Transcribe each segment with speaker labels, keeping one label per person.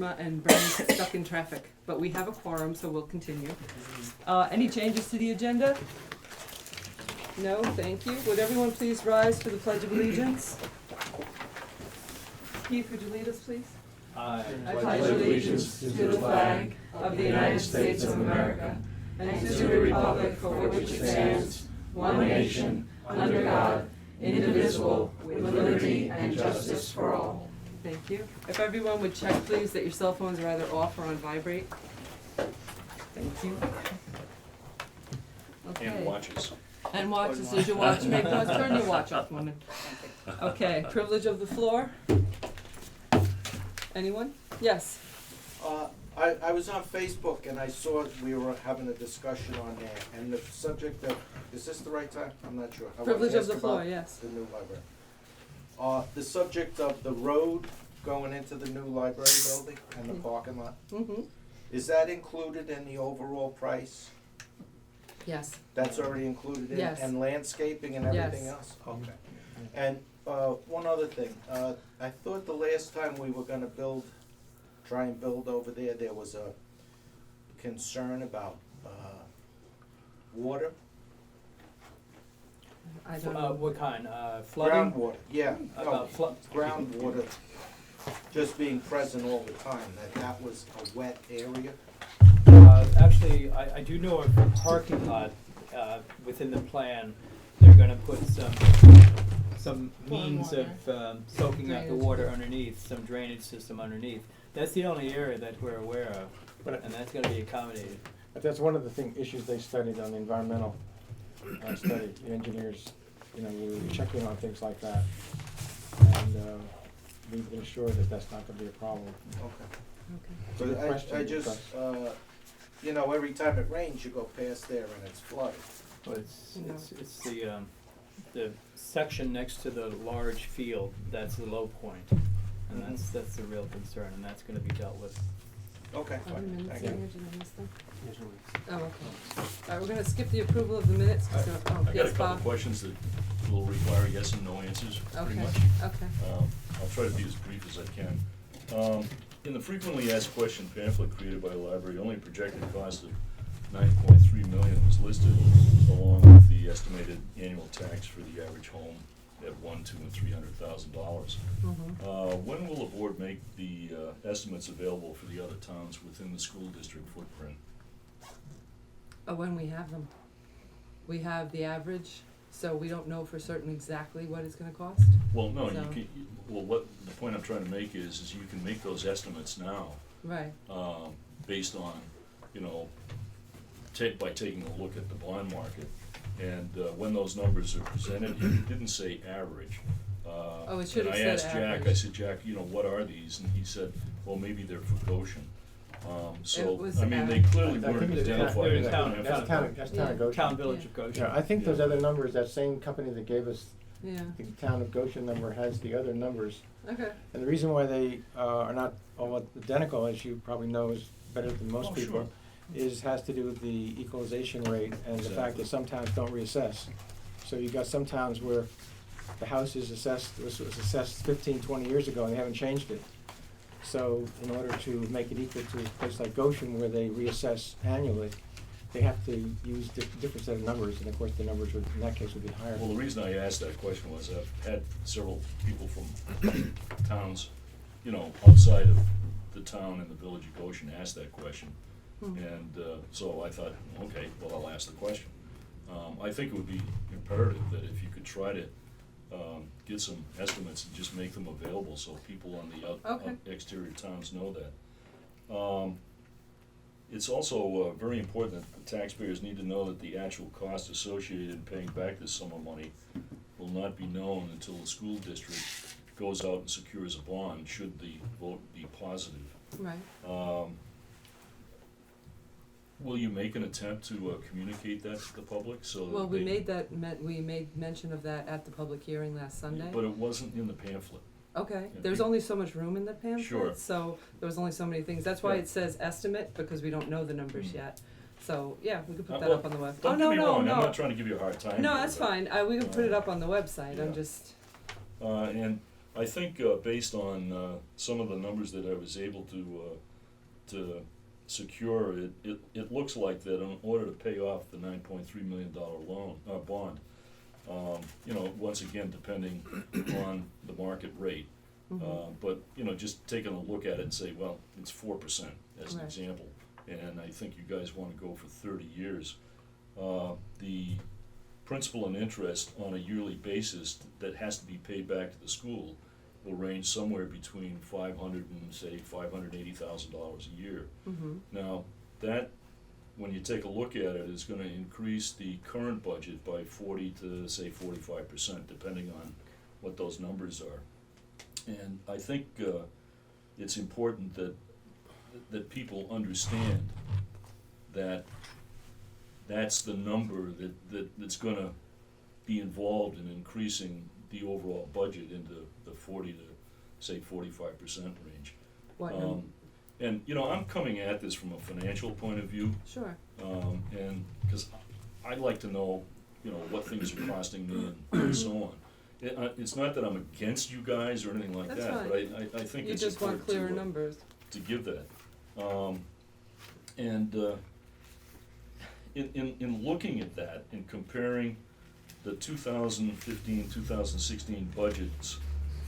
Speaker 1: and Brennan's stuck in traffic, but we have a quorum, so we'll continue. Any changes to the agenda? No, thank you. Would everyone please rise for the Pledge of Allegiance? Keith, would you lead us, please?
Speaker 2: I
Speaker 1: pledge allegiance to the flag of the United States of America and to the republic for which it stands, one nation, under God, indivisible, with liberty and justice for all. Thank you. If everyone would check, please, that your cell phones are either off or on vibrate. Thank you. Okay.
Speaker 3: And watches.
Speaker 1: And watches. Does your watch make noise? Turn your watch off, woman. Okay. Privilege of the floor. Anyone? Yes.
Speaker 4: I was on Facebook and I saw we were having a discussion on there, and the subject of, is this the right time? I'm not sure. I wanna
Speaker 1: Privilege of
Speaker 4: ask
Speaker 1: the floor,
Speaker 4: about
Speaker 1: yes.
Speaker 4: the new library. The subject of the road going into the new library building and the parking lot,
Speaker 1: Mm-hmm.
Speaker 4: is that included in the overall price?
Speaker 1: Yes.
Speaker 4: That's already included in,
Speaker 1: Yes.
Speaker 4: and landscaping and everything
Speaker 1: Yes.
Speaker 4: else? Okay. And, one other thing, I thought the last time we were gonna try and build over there was a concern about, water,
Speaker 1: I don't know.
Speaker 2: What kind, flooding?
Speaker 4: groundwater, yeah, no,
Speaker 2: About flood?
Speaker 4: groundwater just being present all the time, that was a wet area.
Speaker 2: Actually, I do know of a parking lot, within the plan, they're gonna put some means of, soaking up the
Speaker 1: Drainage.
Speaker 2: water underneath, some drainage system underneath. That's the only area that we're aware of,
Speaker 5: But
Speaker 2: and that's gonna be accommodated.
Speaker 5: That's one of the issues they studied on the environmental study. The engineers, were checking on things like that. And we've been assured that that's not gonna be a problem.
Speaker 4: Okay.
Speaker 1: Okay.
Speaker 5: It's a good
Speaker 4: But
Speaker 5: question
Speaker 4: I just, every time it rains, you go past there and it's flooded.
Speaker 2: But it's
Speaker 1: No.
Speaker 2: the section next to the large field, that's the low point. And that's the real concern, and that's gonna be dealt with.
Speaker 4: Okay,
Speaker 1: Are the minutes
Speaker 4: thank
Speaker 1: in
Speaker 4: you.
Speaker 1: here? Did I miss them? Oh, okay. All right, we're gonna skip the approval of the minutes. 'Cause
Speaker 3: I
Speaker 1: they're-
Speaker 3: got a
Speaker 1: yes,
Speaker 3: couple
Speaker 1: Bob?
Speaker 3: questions that will require yes and no answers, pretty
Speaker 1: Okay,
Speaker 3: much.
Speaker 1: okay.
Speaker 3: I'll try to be as brief as I can. In the frequently asked question pamphlet created by the library, only projected cost of $9.3 million was listed, along with the estimated annual tax for the average home at $100,000, $200,000, and $300,000.
Speaker 1: Mm-hmm.
Speaker 3: When will the board make the estimates available for the other towns within the school district footprint?
Speaker 1: When we have them. We have the average, so we don't know for certain exactly what it's gonna cost.
Speaker 3: Well, no,
Speaker 1: So-
Speaker 3: the point I'm trying to make is you can make those estimates now,
Speaker 1: Right.
Speaker 3: based on, by taking a look at the bond market. And, when those numbers are presented, it didn't say average.
Speaker 1: It should have
Speaker 3: And I
Speaker 1: said
Speaker 3: asked Jack, I
Speaker 1: average.
Speaker 3: said, Jack, what are these? And he said, well, maybe they're for Goshen.
Speaker 1: It was
Speaker 3: They
Speaker 1: average.
Speaker 3: clearly
Speaker 5: I
Speaker 3: weren't
Speaker 5: think it's
Speaker 3: identified in the
Speaker 2: town-
Speaker 3: pamphlet.
Speaker 5: That's town of Goshen.
Speaker 2: Town Village
Speaker 1: Yeah.
Speaker 2: of Goshen.
Speaker 5: Yeah, I think those
Speaker 3: Yeah.
Speaker 5: other numbers, that same company that gave us
Speaker 1: Yeah,
Speaker 5: the town of Goshen number has the other numbers.
Speaker 1: okay.
Speaker 5: And the reason why they are not all identical, as you probably know is better than most
Speaker 3: Oh,
Speaker 5: people,
Speaker 3: sure.
Speaker 5: has to do with the equalization rate and the fact
Speaker 3: Exactly.
Speaker 5: that some towns don't reassess. So you've got some towns where the house is assessed, was assessed 15, 20 years ago and they haven't changed it. So in order to make it equal to a place like Goshen where they reassess annually, they have to use different set of numbers, and of course the numbers would, in that case, would be higher.
Speaker 3: Well, the reason I asked that question was I've had several people from towns, outside of the town and the village of Goshen ask that question.
Speaker 1: Hmm.
Speaker 3: And so I thought, okay, well, I'll ask the question. I think it would be imperative that if you could try to get some estimates and just make them available so people on the
Speaker 1: Okay.
Speaker 3: exterior towns know that. It's also very important that the taxpayers need to know that the actual cost associated in paying back this sum of money will not be known until the school district goes out and secures a bond, should the vote be positive.
Speaker 1: Right.
Speaker 3: Will you make an attempt to communicate that to the public so that
Speaker 1: Well, we
Speaker 3: they-
Speaker 1: made mention of that at the public hearing last Sunday.
Speaker 3: But it wasn't in the pamphlet.
Speaker 1: Okay,
Speaker 3: Yeah,
Speaker 1: there's
Speaker 3: you-
Speaker 1: only so much room in the
Speaker 3: Sure.
Speaker 1: pamphlet, so there was only so many things. That's why
Speaker 3: Yeah.
Speaker 1: it says estimate, because we don't know the numbers yet. So, yeah, we could put that
Speaker 3: Well,
Speaker 1: up on the web.
Speaker 3: Don't
Speaker 1: Oh,
Speaker 3: get
Speaker 1: no,
Speaker 3: me
Speaker 1: no,
Speaker 3: wrong, I'm
Speaker 1: no.
Speaker 3: not trying to give you a hard time.
Speaker 1: No,
Speaker 3: here,
Speaker 1: that's
Speaker 3: but-
Speaker 1: fine. We can put it up on the website.
Speaker 3: Yeah.
Speaker 1: I'm just,
Speaker 3: And I think, based on, some of the numbers that I was able to secure, it looks like that in order to pay off the $9.3 million loan, bond, you know, once again, depending on the market rate. But, you know, just taking a look at it and say, well, it's 4% as an
Speaker 1: Right.
Speaker 3: example, and I think you guys wanna go for 30 years. The principal and interest on a yearly basis that has to be paid back to the school will range somewhere between $500 and say $580,000 a year. Now, that, when you take a look at it, is gonna increase the current budget by 40 to say 45%, depending on what those numbers are. And I think, it's important that people understand that that's the number that's gonna be involved in increasing the overall budget into the 40 to say 45% range.
Speaker 1: What,
Speaker 3: And, you know, I'm coming at this from a financial point of view,
Speaker 1: sure,
Speaker 3: and, cause I'd like to know, you know, what things are costing me and so on. It's not that I'm against you guys or anything like
Speaker 1: That's
Speaker 3: that,
Speaker 1: fine.
Speaker 3: but I think
Speaker 1: you
Speaker 3: it's
Speaker 1: just want
Speaker 3: important
Speaker 1: clearer
Speaker 3: to,
Speaker 1: numbers.
Speaker 3: to give that. And in looking at that and comparing the 2015-2016 budgets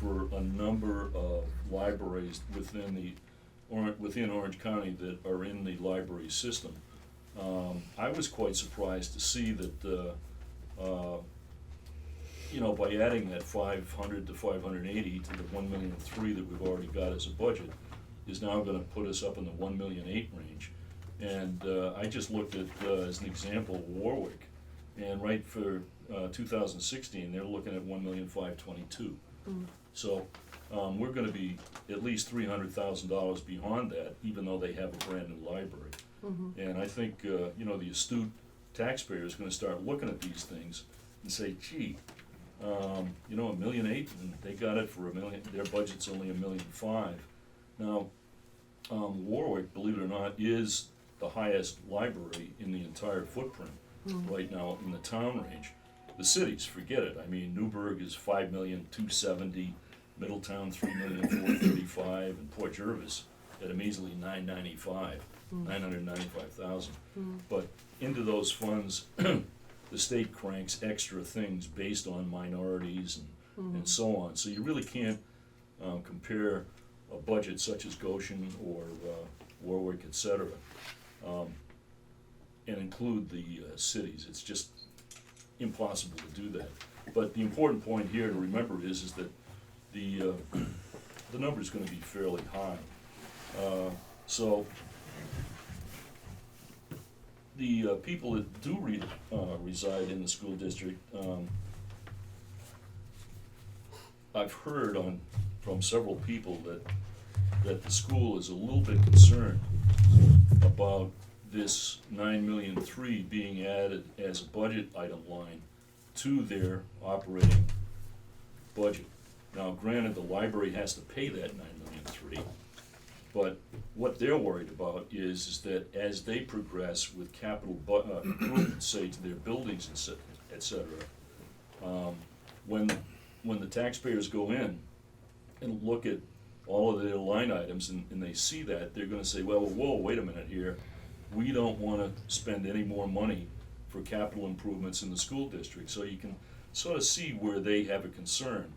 Speaker 3: for a number of libraries within Orange County that are in the library system, I was quite surprised to see that, you know, by adding that 500 to 580 to the 1.3 million that we've already got as a budget, is now gonna put us up in the 1.8 million range. And I just looked at, as an example, Warwick, and right for 2016, they're looking at 1.522 million. So we're gonna be at least $300,000 beyond that, even though they have a brand new library. And I think, you know, the astute taxpayer is gonna start looking at these things and say, gee, you know, 1.8 million, and they got it for $1 million, their budget's only $1.5 million. Now, Warwick, believe it or not, is the highest library in the entire footprint right now in the town range. The cities, forget it. I mean, Newburgh is $5,270,000, Middletown $3,435,000, and Port Jervis at a measly $995,000. But into those funds, the state cranks extra things based on minorities and so on. So you really can't compare a budget such as Goshen or Warwick, et cetera, and include the cities. It's just impossible to do that. But the important point here to remember is that the number is going to be fairly high. So the people that do reside in the school district, I've heard from several people that the school is a little bit concerned about this 9.3 million being added as a budget item line to their operating budget. Now, granted, the library has to pay that 9.3 million, but what they're worried about is that as they progress with capital improvements, say to their buildings, et cetera, when the taxpayers go in and look at all of their line items and they see that, they're gonna say, well, whoa, wait a minute here. We don't wanna spend any more money for capital improvements in the school district. So you can sort of see where they have a concern,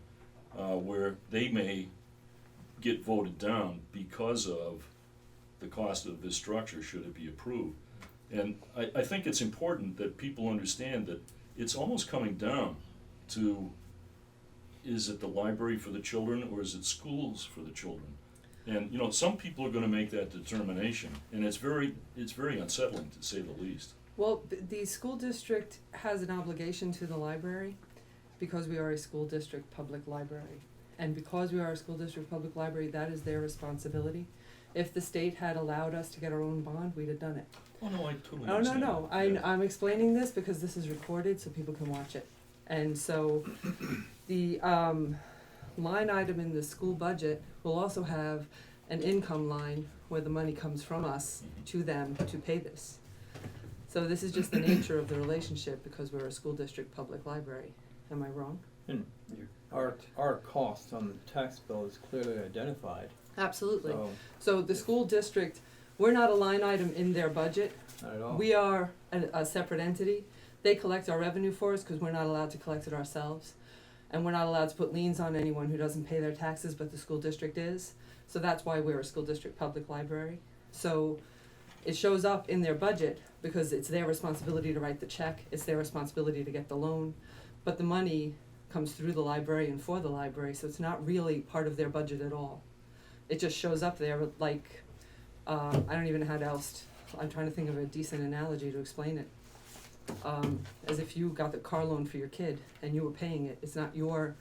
Speaker 3: where they may get voted down because of the cost of this structure should it be approved. And I think it's important that people understand that it's almost coming down to, is it the library for the children or is it schools for the children? And, you know, some people are gonna make that determination, and it's very unsettling, to say the least.
Speaker 1: Well, the school district has an obligation to the library because we are a school district public library. And because we are a school district public library, that is their responsibility. If the state had allowed us to get our own bond, we'd have done it.
Speaker 3: Oh, no, I totally
Speaker 1: Oh,
Speaker 3: understand.
Speaker 1: no, I'm explaining this because this is recorded so people can watch it. And so the line item in the school budget will also have an income line where the money comes from us to them to pay this. So this is just the nature of the relationship because we're a school district public library. Am I wrong?
Speaker 2: And our cost on the tax bill is clearly identified,
Speaker 1: Absolutely.
Speaker 2: so,
Speaker 1: So the school district, we're not a line item in their budget.
Speaker 2: not at all.
Speaker 1: We are a separate entity. They collect our revenue for us because we're not allowed to collect it ourselves. And we're not allowed to put liens on anyone who doesn't pay their taxes, but the school district is. So that's why we're a school district public library. So it shows up in their budget because it's their responsibility to write the check, it's their responsibility to get the loan. But the money comes through the library and for the library, so it's not really part of their budget at all. It just shows up there like, I don't even know how else, I'm trying to think of a decent analogy to explain it. As if you got the car loan for your kid and you were paying it. It's not you're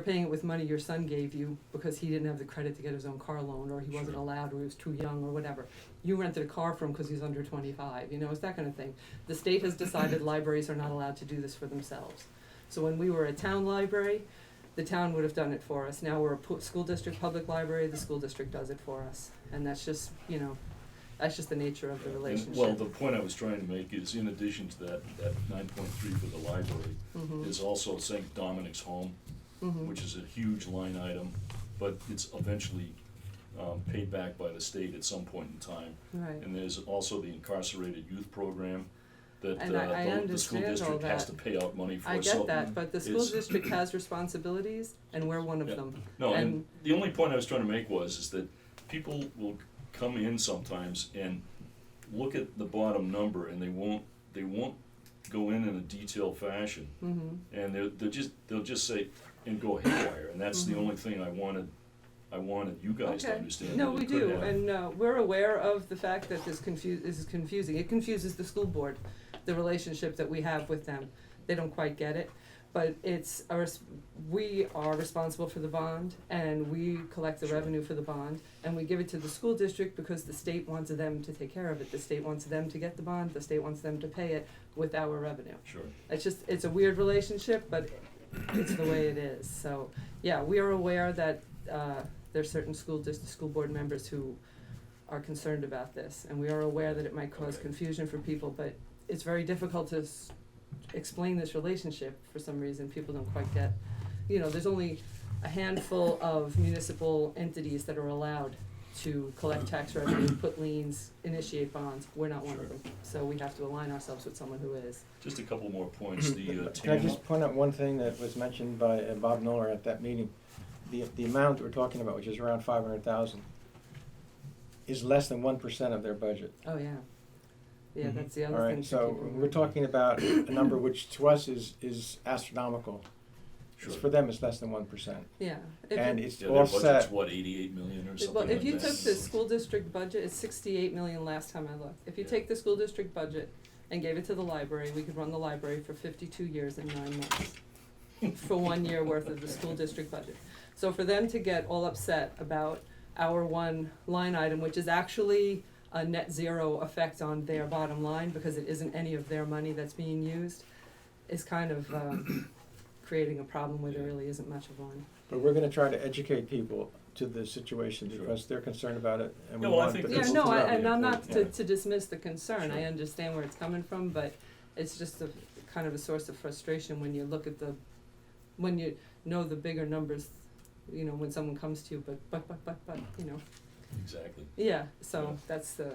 Speaker 1: paying it with money your son gave you because he didn't have the credit to get his own car loan, or he wasn't allowed, or he was too young, or whatever. You rented a car from because he's under 25, it's that kind of thing. The state has decided libraries are not allowed to do this for themselves. So when we were a town library, the town would have done it for us. Now we're a school district public library, the school district does it for us. And that's just, that's just the nature of the
Speaker 3: And,
Speaker 1: relationship.
Speaker 3: well, the point I was trying to make is, in addition to that 9.3 for the library,
Speaker 1: Mhm.
Speaker 3: is also St. Dominic's Home,
Speaker 1: Mhm.
Speaker 3: which is a huge line item, but it's eventually paid back by the state at some point in time.
Speaker 1: Right.
Speaker 3: And there's also the incarcerated youth program that
Speaker 1: And I
Speaker 3: the school
Speaker 1: understand all
Speaker 3: district has to
Speaker 1: that.
Speaker 3: pay out money for.
Speaker 1: I
Speaker 3: So
Speaker 1: get that, but the school
Speaker 3: it's-
Speaker 1: district has responsibilities, and we're one of
Speaker 3: Yeah.
Speaker 1: them.
Speaker 3: No, and
Speaker 1: And-
Speaker 3: the only point I was trying to make is that people will come in sometimes and look at the bottom number, and they won't go in a detailed fashion,
Speaker 1: Mhm.
Speaker 3: and they'll just say and go haywire, and that's the
Speaker 1: Mhm.
Speaker 3: only thing I wanted you guys to
Speaker 1: Okay.
Speaker 3: understand.
Speaker 1: No,
Speaker 3: that
Speaker 1: we
Speaker 3: it could
Speaker 1: do,
Speaker 3: have.
Speaker 1: and we're aware of the fact that this is confusing. It confuses the school board, the relationship that we have with them. They don't quite get it, but we are responsible for the bond, and we collect the
Speaker 3: Sure.
Speaker 1: revenue for the bond, and we give it to the school district because the state wants them to take care of it. The state wants them to get the bond, the state wants them to pay it with our revenue.
Speaker 3: Sure.
Speaker 1: It's a weird relationship, but it's the way it is. So, yeah, we are aware that there's certain school board members who are concerned about this, and we are aware that it might cause
Speaker 3: Okay.
Speaker 1: confusion for people, but it's very difficult to explain this relationship for some reason. People don't quite get, there's only a handful of municipal entities that are allowed to collect tax revenue, put liens, initiate bonds. We're not one of them, so we have to align ourselves with someone who is.
Speaker 3: Just a couple more points. The
Speaker 5: Can I
Speaker 3: TAM,
Speaker 5: just point out one thing that was mentioned by Bob Miller at that meeting? The amount we're talking about, which is around 500,000, is less than 1% of their budget.
Speaker 1: Oh, yeah. Yeah,
Speaker 3: Mhm.
Speaker 1: that's the
Speaker 5: All
Speaker 1: other thing
Speaker 5: right,
Speaker 1: to
Speaker 5: so
Speaker 1: keep in
Speaker 5: we're
Speaker 1: mind.
Speaker 5: talking about a number which to us is astronomical.
Speaker 3: sure.
Speaker 5: For them, it's less than 1%.
Speaker 1: Yeah. If
Speaker 5: And
Speaker 1: you-
Speaker 5: it's
Speaker 3: Yeah, their budget's
Speaker 5: offset.
Speaker 3: what, 88 million or something
Speaker 1: Well,
Speaker 3: like
Speaker 1: if you
Speaker 3: that?
Speaker 1: took the school district budget, it's 68 million last time I looked. If you
Speaker 3: Yeah.
Speaker 1: take the school district budget and gave it to the library, we could run the library for 52 years and 9 months for 1 year worth of the school district budget. So for them to get all upset about our one line item, which is actually a net zero effect on their bottom line because it isn't any of their money that's being used, is kind of creating a problem where there really isn't much of one.
Speaker 5: But we're gonna try to educate people to the situation
Speaker 3: Sure.
Speaker 5: because they're concerned about it and we
Speaker 3: Yeah, well, I
Speaker 5: want
Speaker 3: think
Speaker 5: the
Speaker 1: Yeah,
Speaker 3: that's
Speaker 5: people
Speaker 1: no,
Speaker 5: to know.
Speaker 1: and I'm not
Speaker 3: important,
Speaker 1: to dismiss the concern, I
Speaker 3: Sure.
Speaker 1: understand where it's coming from, but it's just a kind of a source of frustration when you look at when you know the bigger numbers, when someone comes to you, but,
Speaker 3: Exactly.
Speaker 1: yeah, so
Speaker 3: Yeah.
Speaker 1: that's the,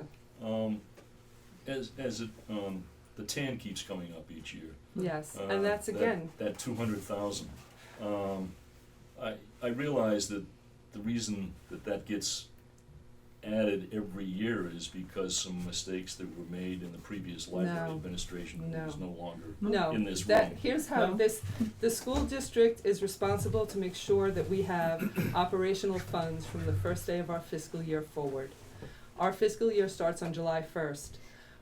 Speaker 3: The TAN keeps coming up each year.
Speaker 1: yes, and that's
Speaker 3: that-
Speaker 1: again,
Speaker 3: That 200,000. I realize that the reason that gets added every year is because some mistakes that were made in the previous library
Speaker 1: No.
Speaker 3: administration is no longer
Speaker 1: no,
Speaker 3: in this
Speaker 1: that,
Speaker 3: room.
Speaker 1: here's how
Speaker 2: No.
Speaker 1: the school district is responsible to make sure that we have operational funds from the first day of our fiscal year forward. Our fiscal year starts on July 1st.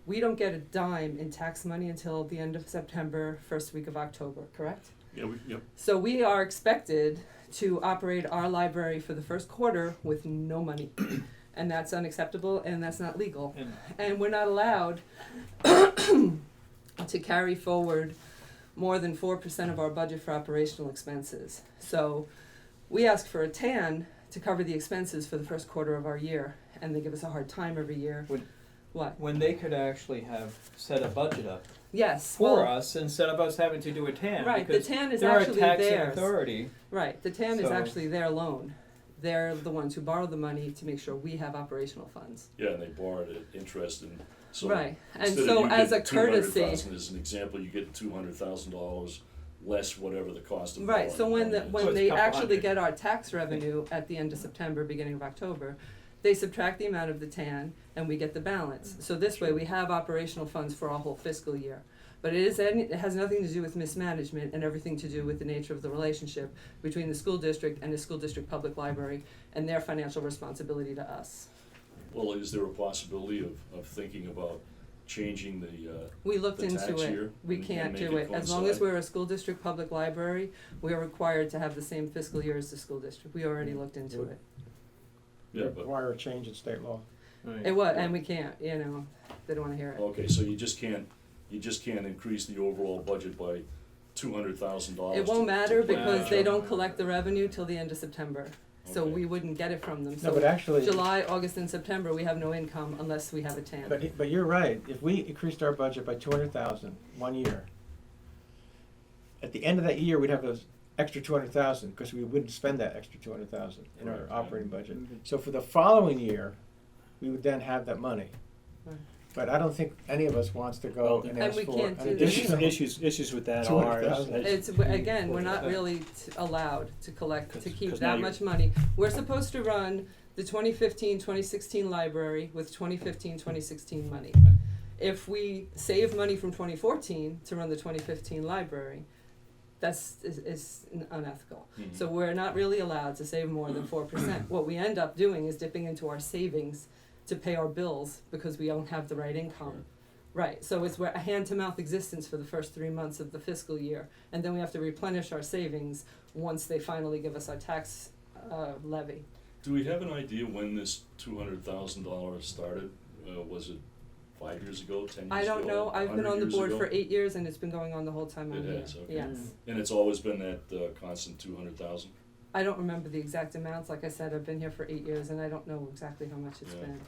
Speaker 1: We don't get a dime in tax money until the end of September, first week of October, correct?
Speaker 3: Yeah, yep.
Speaker 1: So we are expected to operate our library for the first quarter with no money. And that's unacceptable and that's not legal.
Speaker 2: And
Speaker 1: And we're not allowed to carry forward more than 4% of our budget for operational expenses. So we ask for a TAN to cover the expenses for the first quarter of our year, and they give us a hard time every year.
Speaker 2: Would-
Speaker 1: What?
Speaker 2: when they could actually have set a budget up
Speaker 1: Yes,
Speaker 2: for
Speaker 1: well,
Speaker 2: us instead of us having to do a TAN.
Speaker 1: right, the
Speaker 2: because
Speaker 1: TAN is
Speaker 2: they're our
Speaker 1: actually
Speaker 2: taxing
Speaker 1: theirs.
Speaker 2: authority.
Speaker 1: Right, the TAN is
Speaker 2: So-
Speaker 1: actually their loan. They're the ones who borrow the money to make sure we have operational funds.
Speaker 3: Yeah, and they borrowed at interest and so.
Speaker 1: Right, and
Speaker 3: instead of
Speaker 1: so
Speaker 3: you
Speaker 1: as a
Speaker 3: getting
Speaker 1: courtesy,
Speaker 3: $200,000 as an example, you get $200,000 less whatever the cost of
Speaker 1: right, so
Speaker 3: borrowing
Speaker 1: when the,
Speaker 3: money is.
Speaker 2: So
Speaker 1: when
Speaker 2: it's
Speaker 1: they
Speaker 2: a couple
Speaker 1: actually
Speaker 2: hundred.
Speaker 1: get our tax revenue at the end of September, beginning of October, they subtract the amount of the TAN and we get the balance. So this way, we have operational funds for our whole fiscal year. But it has nothing to do with mismanagement and everything to do with the nature of the relationship between the school district and the school district public library and their financial responsibility to us.
Speaker 3: Well, is there a possibility of thinking about changing the,
Speaker 1: We looked
Speaker 3: the
Speaker 1: into
Speaker 3: tax
Speaker 1: it.
Speaker 3: year
Speaker 1: We
Speaker 3: and
Speaker 1: can't
Speaker 3: make
Speaker 1: do
Speaker 3: it
Speaker 1: it. As long as
Speaker 3: coincide?
Speaker 1: we're a school district public library, we are required to have the same fiscal year as the school district. We already looked into it.
Speaker 3: yeah, but,
Speaker 5: Require a change in state law.
Speaker 1: It was, and we can't, you know, they don't wanna hear it.
Speaker 3: okay, so you just can't increase the overall budget by $200,000.
Speaker 1: It won't matter
Speaker 3: to play
Speaker 1: because
Speaker 3: catch
Speaker 1: they
Speaker 3: up?
Speaker 1: don't collect the revenue till the end of September. So
Speaker 3: Okay.
Speaker 1: we wouldn't get it from them.
Speaker 5: No, but
Speaker 1: So
Speaker 5: actually,
Speaker 1: July, August, and September, we have no income unless we have a TAN.
Speaker 5: but you're right, if we increased our budget by 200,000 one year, at the end of that year, we'd have those extra 200,000, because we wouldn't spend that extra 200,000 in our
Speaker 3: Right.
Speaker 5: operating budget.
Speaker 2: Mhm.
Speaker 5: So for the following year, we would then have that money.
Speaker 1: Right.
Speaker 5: But I don't think any of us wants to go
Speaker 6: Well,
Speaker 5: and
Speaker 1: And
Speaker 5: ask
Speaker 1: we
Speaker 5: for
Speaker 1: can't
Speaker 5: an
Speaker 1: do that.
Speaker 5: additional.
Speaker 6: Issues with that are,
Speaker 5: 200,000.
Speaker 1: It's, again, we're not really allowed to collect, to
Speaker 6: 'Cause-
Speaker 1: keep
Speaker 6: 'cause now
Speaker 1: that
Speaker 6: you're-
Speaker 1: much money. We're supposed to run the 2015, 2016 library with 2015, 2016 money. If we save money from 2014 to run the 2015 library, is unethical.
Speaker 3: Mhm.
Speaker 1: So we're not really allowed to save more than 4%. What we end up doing is dipping into our savings to pay our bills because we don't have the right income. Right, so it's a hand-to-mouth existence for the first 3 months of the fiscal year, and then we have to replenish our savings once they finally give us our tax levy.
Speaker 3: Do we have an idea when this $200,000 started? Was it 5 years ago, 10 years ago?
Speaker 1: I don't know, I've been
Speaker 3: 100
Speaker 1: on the
Speaker 3: years
Speaker 1: board
Speaker 3: ago?
Speaker 1: for 8 years and it's been going on the whole time I'm
Speaker 3: It
Speaker 1: here.
Speaker 3: has, okay.
Speaker 1: Yes.
Speaker 3: And it's always been that constant 200,000?
Speaker 1: I don't remember the exact amounts, like I said, I've been here for 8 years and I don't know exactly how much it's
Speaker 3: Yeah.
Speaker 1: been.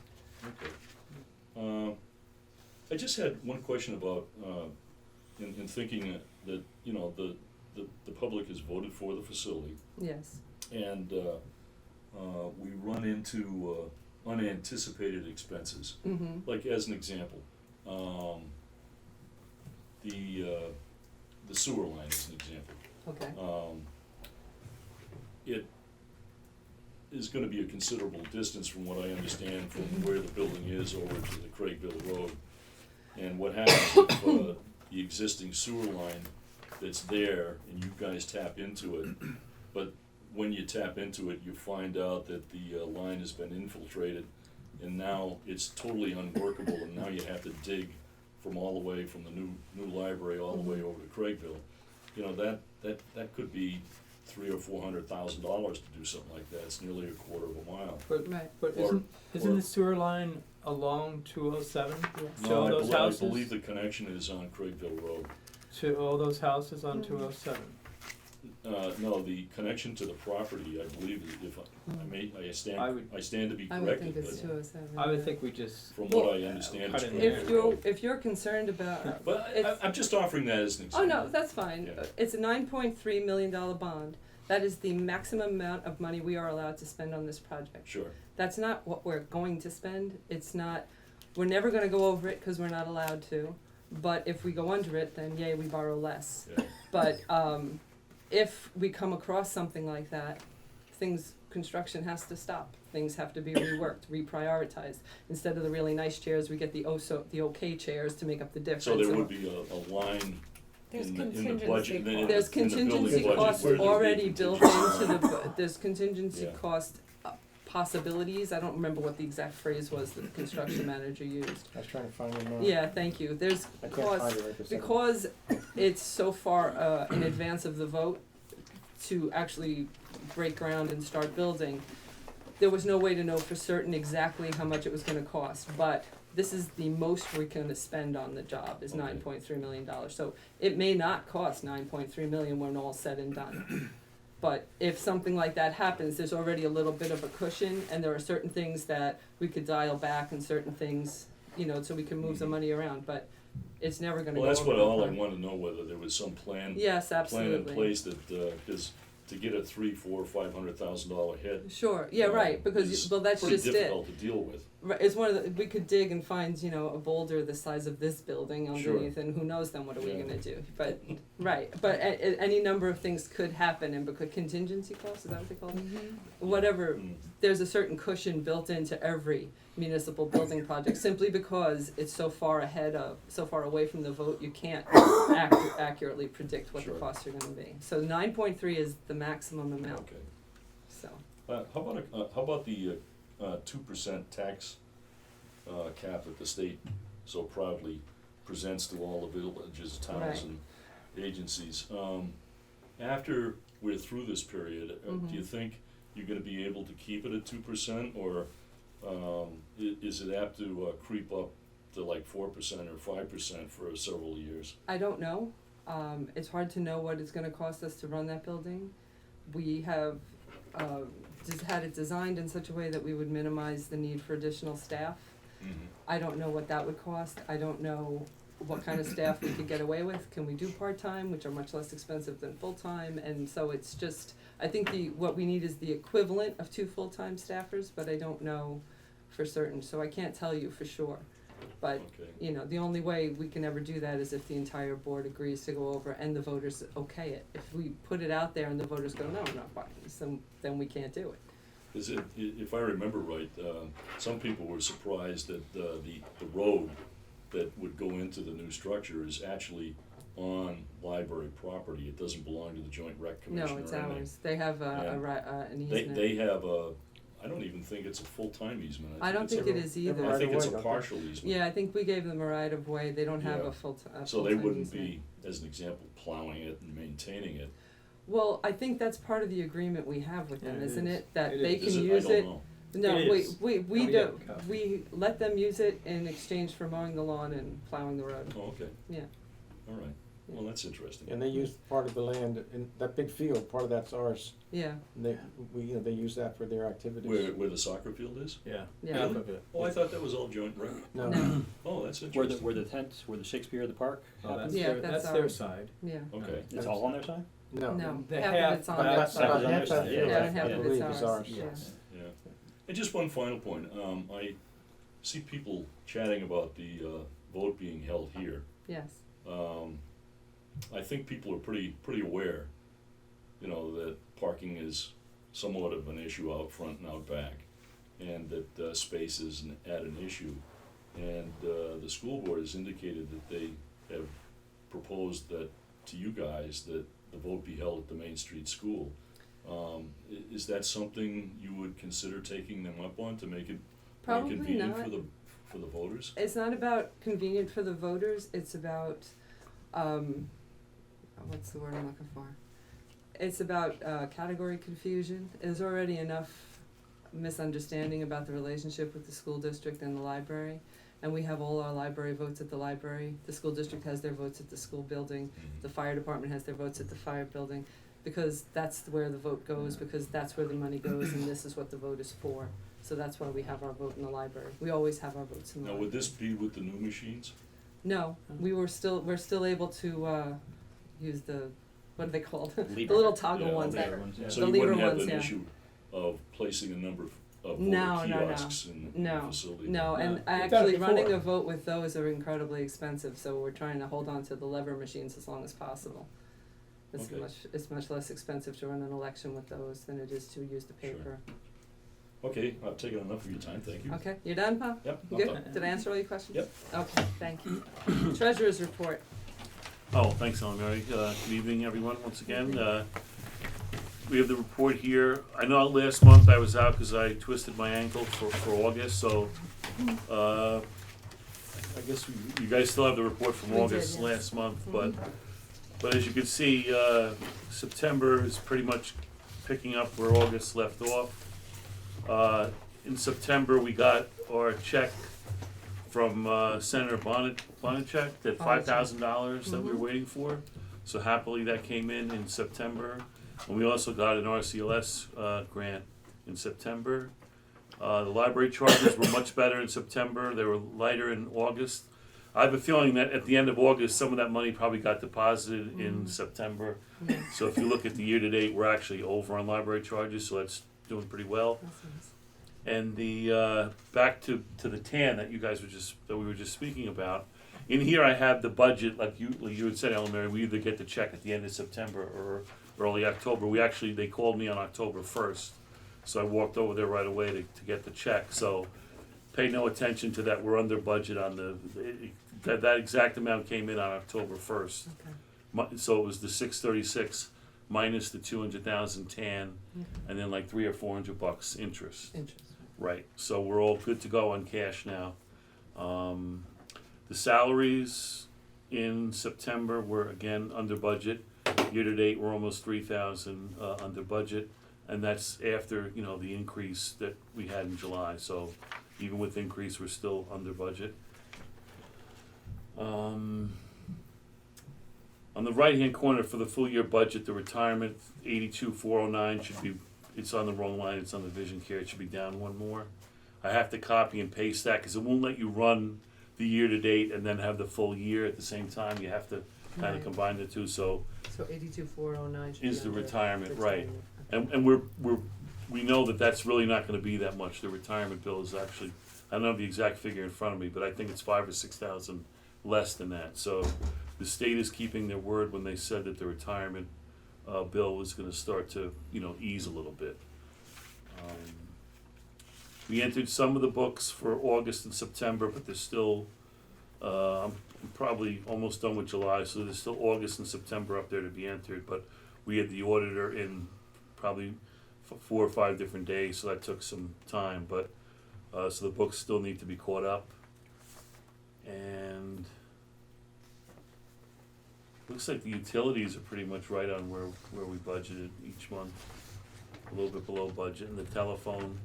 Speaker 3: Okay. I just had one question about, in thinking that, you know, the public has voted for the facility,
Speaker 1: Yes,
Speaker 3: and we run into unanticipated expenses.
Speaker 1: mm-hmm,
Speaker 3: Like, as an example, the sewer line is an example.
Speaker 1: okay,
Speaker 3: It is gonna be a considerable distance from what I understand from where the building is over to the Craigville Road. And what happens if, the existing sewer line that's there and you guys tap into it, but when you tap into it, you find out that the line has been infiltrated and now it's totally unworkable and now you have to dig from all the way from the new library all the way over to Craigville. You know, that could be $300,000 or $400,000 to do something like that. It's nearly a quarter of a mile.
Speaker 1: right,
Speaker 2: But
Speaker 3: Or-
Speaker 2: isn't
Speaker 3: or-
Speaker 2: the sewer line along 207
Speaker 1: yes.
Speaker 2: to
Speaker 3: No,
Speaker 2: all
Speaker 3: I
Speaker 2: those
Speaker 3: believe, I
Speaker 2: houses?
Speaker 3: believe the connection is on Craigville Road.
Speaker 2: To all those houses on
Speaker 1: Mhm.
Speaker 2: 207?
Speaker 3: No, the connection to the property, I believe, if I stand to be
Speaker 1: I would
Speaker 3: corrected,
Speaker 1: think it's
Speaker 3: but
Speaker 1: 207.
Speaker 2: I would think we just,
Speaker 3: from what I understand,
Speaker 2: Cut
Speaker 3: it's
Speaker 2: in
Speaker 3: Craigville
Speaker 2: there.
Speaker 1: If you're concerned about,
Speaker 3: But
Speaker 1: it's-
Speaker 3: I'm just offering that as an
Speaker 1: oh
Speaker 3: example.
Speaker 1: no, that's fine.
Speaker 3: Yeah.
Speaker 1: It's a $9.3 million bond. That is the maximum amount of money we are allowed to spend on this project.
Speaker 3: Sure,
Speaker 1: That's not what we're going to spend. It's not, we're never gonna go over it because we're not allowed to. But if we go under it, then yay, we borrow less.
Speaker 3: yeah.
Speaker 1: But if we come across something like that, construction has to stop. Things have to be reworked, reprioritized. Instead of the really nice chairs, we get the okay chairs to make up the difference.
Speaker 3: So there
Speaker 1: And
Speaker 3: would be a line
Speaker 7: There's
Speaker 3: in the
Speaker 7: contingency
Speaker 3: budget, in the
Speaker 7: costs.
Speaker 1: there's
Speaker 3: in the building
Speaker 1: contingency
Speaker 3: budget
Speaker 1: costs
Speaker 3: where there'd be
Speaker 1: already built
Speaker 3: contingency.
Speaker 1: into the, there's contingency
Speaker 3: Yeah.
Speaker 1: cost possibilities. I don't remember what the exact phrase was that the construction manager used.
Speaker 5: I was trying to find them now.
Speaker 1: Yeah, thank you. There's
Speaker 5: I can't
Speaker 1: cost,
Speaker 5: find it right this second.
Speaker 1: because it's so far in advance of the vote to actually break ground and start building, there was no way to know for certain exactly how much it was gonna cost, but this is the most we're gonna spend on the job, is
Speaker 3: Okay.
Speaker 1: $9.3 million. So it may not cost $9.3 million when all's said and done. But if something like that happens, there's already a little bit of a cushion, and there are certain things that we could dial back and certain things, you know, so we can move some money around, but it's never gonna go
Speaker 3: Well, that's
Speaker 1: over
Speaker 3: what
Speaker 1: the
Speaker 3: all I
Speaker 1: plan.
Speaker 3: wanted to know, whether there was some plan.
Speaker 1: Yes,
Speaker 3: Plan
Speaker 1: absolutely.
Speaker 3: in place that, cause to get a $300,000-$500,000 hit.
Speaker 1: Sure, yeah, right, because,
Speaker 3: is
Speaker 1: well, that's just it.
Speaker 3: Pretty difficult to deal with.
Speaker 1: Right, it's one of the, we could dig and find, you know, a boulder the size of this building
Speaker 3: Sure.
Speaker 1: underneath, and who knows then what are we
Speaker 3: Yeah.
Speaker 1: gonna do? But, right, but any number of things could happen, and because contingency costs, is that what they call them? Whatever,
Speaker 3: Mm.
Speaker 1: there's a certain cushion built into every municipal building project, simply because it's so far away from the vote, you can't accurately predict what the
Speaker 3: Sure.
Speaker 1: costs are gonna be. So 9.3 is the maximum amount,
Speaker 3: Okay.
Speaker 1: so.
Speaker 3: How about the 2% tax cap that the state so proudly presents to all the villages, towns,
Speaker 1: Right.
Speaker 3: and agencies? After we're through this period, do you think you're gonna be able to keep it at 2%, or is it apt to creep up to like 4% or 5% for several years?
Speaker 1: I don't know. It's hard to know what it's gonna cost us to run that building. We have, just had it designed in such a way that we would minimize the need for additional staff. I don't know what that would cost. I don't know what kind of staff we could get away with. Can we do part-time, which are much less expensive than full-time? And so it's just, I think what we need is the equivalent of 2 full-time staffers, but I don't know for certain, so I can't tell you for sure. But,
Speaker 3: Okay.
Speaker 1: you know, the only way we can ever do that is if the entire board agrees to go over and the voters okay it. If we put it out there and the voters go, no, we're not buying this, then we can't do it.
Speaker 3: Is it, if I remember right, some people were surprised that the road that would go into the new structure is actually on library property. It doesn't belong to the Joint Rec Commission
Speaker 1: No, it's
Speaker 3: or anything.
Speaker 1: ours. They have
Speaker 3: Yeah.
Speaker 1: an easement.
Speaker 3: They have I don't even think it's a full-time easement.
Speaker 1: I don't
Speaker 3: it's
Speaker 1: think
Speaker 3: a-
Speaker 1: it is either.
Speaker 3: I think it's
Speaker 5: Right
Speaker 3: a
Speaker 5: of way,
Speaker 3: partial easement.
Speaker 1: Yeah, I think we gave them a right of way. They don't have
Speaker 3: Yeah.
Speaker 1: a full-time
Speaker 3: So they wouldn't
Speaker 1: easement.
Speaker 3: be, as an example, plowing it and maintaining it.
Speaker 1: Well, I think that's part of the agreement we have with them,
Speaker 2: Yeah, it
Speaker 1: isn't
Speaker 2: is.
Speaker 1: it? That
Speaker 2: It
Speaker 1: they
Speaker 2: is.
Speaker 1: can
Speaker 3: Is it?
Speaker 1: use
Speaker 3: I
Speaker 1: it.
Speaker 3: don't know.
Speaker 1: No,
Speaker 2: It
Speaker 1: we
Speaker 2: is.
Speaker 1: we
Speaker 2: Oh, yeah,
Speaker 1: don't.
Speaker 2: okay.
Speaker 1: We let them use it in exchange for mowing the lawn and plowing the road.
Speaker 3: Oh, okay,
Speaker 1: Yeah.
Speaker 3: all right. Well, that's interesting.
Speaker 5: And they use part of the land, in that big field, part of that's ours.
Speaker 1: Yeah.
Speaker 5: And they use that for their activities.
Speaker 3: Where the soccer field is?
Speaker 2: Yeah.
Speaker 1: Yeah.
Speaker 2: Half of it.
Speaker 3: Oh, I thought that was all joint rec.
Speaker 5: No.
Speaker 1: No.
Speaker 3: Oh, that's
Speaker 6: Where
Speaker 3: interesting.
Speaker 6: the tents, where the Shakespeare, the park
Speaker 2: Oh, that's
Speaker 6: happens?
Speaker 1: Yeah,
Speaker 2: their,
Speaker 1: that's
Speaker 2: that's their
Speaker 1: ours.
Speaker 2: side.
Speaker 1: Yeah.
Speaker 3: Okay,
Speaker 6: It's all on their side?
Speaker 5: No.
Speaker 1: No.
Speaker 2: The
Speaker 1: Half
Speaker 2: half-
Speaker 1: of it's on
Speaker 2: about
Speaker 1: their
Speaker 5: About
Speaker 1: side.
Speaker 5: half
Speaker 6: on their
Speaker 5: that
Speaker 6: side,
Speaker 5: field,
Speaker 1: Yeah, and half
Speaker 5: I
Speaker 1: of
Speaker 5: believe
Speaker 1: it's
Speaker 5: is
Speaker 1: ours.
Speaker 5: ours.
Speaker 1: Yeah.
Speaker 3: yeah. And just one final point, I see people chatting about the vote being held here.
Speaker 1: Yes.
Speaker 3: I think people are pretty aware, you know, that parking is somewhat of an issue out front and out back, and that space is an issue. And the school board has indicated that they have proposed that, to you guys, that the vote be held at the Main Street School. Is that something you would consider taking them up on to make it more
Speaker 1: Probably
Speaker 3: convenient
Speaker 1: not.
Speaker 3: for the voters?
Speaker 1: It's not about convenient for the voters. It's about what's the word I'm looking for? It's about category confusion. There's already enough misunderstanding about the relationship with the school district and the library. And we have all our library votes at the library. The school district has their votes at the school building. The fire department has their votes at the fire building. Because that's where the vote goes, because that's where the money goes, and this is what the vote is for. So that's why we have our vote in the library. We always have our votes in the
Speaker 3: Now,
Speaker 1: library.
Speaker 3: would this be with the new machines?
Speaker 1: No, we're still able to use the, what are they called? The
Speaker 6: Lever.
Speaker 1: little toggle
Speaker 3: Yeah,
Speaker 1: ones.
Speaker 3: lever
Speaker 6: ones, yeah.
Speaker 3: So
Speaker 1: The
Speaker 3: you
Speaker 1: lever
Speaker 3: wouldn't have
Speaker 1: ones,
Speaker 3: an
Speaker 1: yeah.
Speaker 3: issue of placing a number of
Speaker 1: No,
Speaker 3: voter
Speaker 1: no, no.
Speaker 3: kiosks in the
Speaker 1: No,
Speaker 3: facility?
Speaker 1: no, and
Speaker 2: No, we've done it
Speaker 1: actually
Speaker 2: before.
Speaker 1: running a vote with those are incredibly expensive, so we're trying to hold on to the lever machines as long as possible.
Speaker 3: Okay.
Speaker 1: It's much less expensive to run an election with those than it is to use the
Speaker 3: Sure.
Speaker 1: paper.
Speaker 3: Okay, I've taken enough of your time, thank you.
Speaker 1: Okay, you're done, Paul?
Speaker 3: Yep,
Speaker 1: You
Speaker 3: I'm
Speaker 1: good?
Speaker 3: done.
Speaker 1: Did I answer all your questions?
Speaker 3: Yep.
Speaker 1: Okay, thank you. Treasurer's report.
Speaker 7: Oh, thanks, Ellen Mary. Good evening, everyone, once again. We have the report here. I know last month I was out because I twisted my ankle for August, so, I guess you guys still have the report from
Speaker 1: We did,
Speaker 7: August
Speaker 1: yes.
Speaker 7: last month, but as you can see, September is pretty much picking up where August left off. In September, we got our check from Senator Bonacek, that $5,000 that we were waiting for. So happily, that came in September. And we also got an RCLS grant in September. The library charges were much better in September, they were lighter in August. I have a feeling that at the end of August, some of that money probably got deposited in September. So if you look at the year-to-date, we're actually over on library charges, so that's doing pretty well. And the, back to the tan that you guys that we were just speaking about. In here I have the budget, like you had said, Ellen Mary, we either get the check at the end of September or early October. They called me on October 1st, so I walked over there right away to get the check. So pay no attention to that, we're under budget on that exact amount came in on October 1st. So it was the 636 minus the 200,000 tan, and then like $300 or $400 interest. Right, so we're all good to go on cash now. The salaries in September were again under budget. Year to date, we're almost 3,000 under budget, and that's after, you know, the increase that we had in July. So even with increase, we're still under budget. On the right-hand corner for the full year budget, the retirement 82,409 should be, it's on the wrong line, it's on the vision care, it should be down one more. I have to copy and paste that because it won't let you run the year to date and then have the full year at the same time. You have to kind of combine the two, so
Speaker 1: 82,409 should be
Speaker 7: is the
Speaker 1: under
Speaker 7: retirement, right.
Speaker 1: retirement.
Speaker 7: And we know that that's really not gonna be that much. The retirement bill is actually, I don't have the exact figure in front of me, but I think it's 5,000 or 6,000 less than that. So the state is keeping their word when they said that the retirement bill was gonna start to, you know, ease a little bit. We entered some of the books for August and September, but there's still, I'm probably almost done with July, so there's still August and September up there to be entered, but we had the auditor in probably 4 or 5 different days, so that took some time, but, so the books still need to be caught up. And looks like the utilities are pretty much right on where we budgeted each month, a little bit below budget, and the telephone,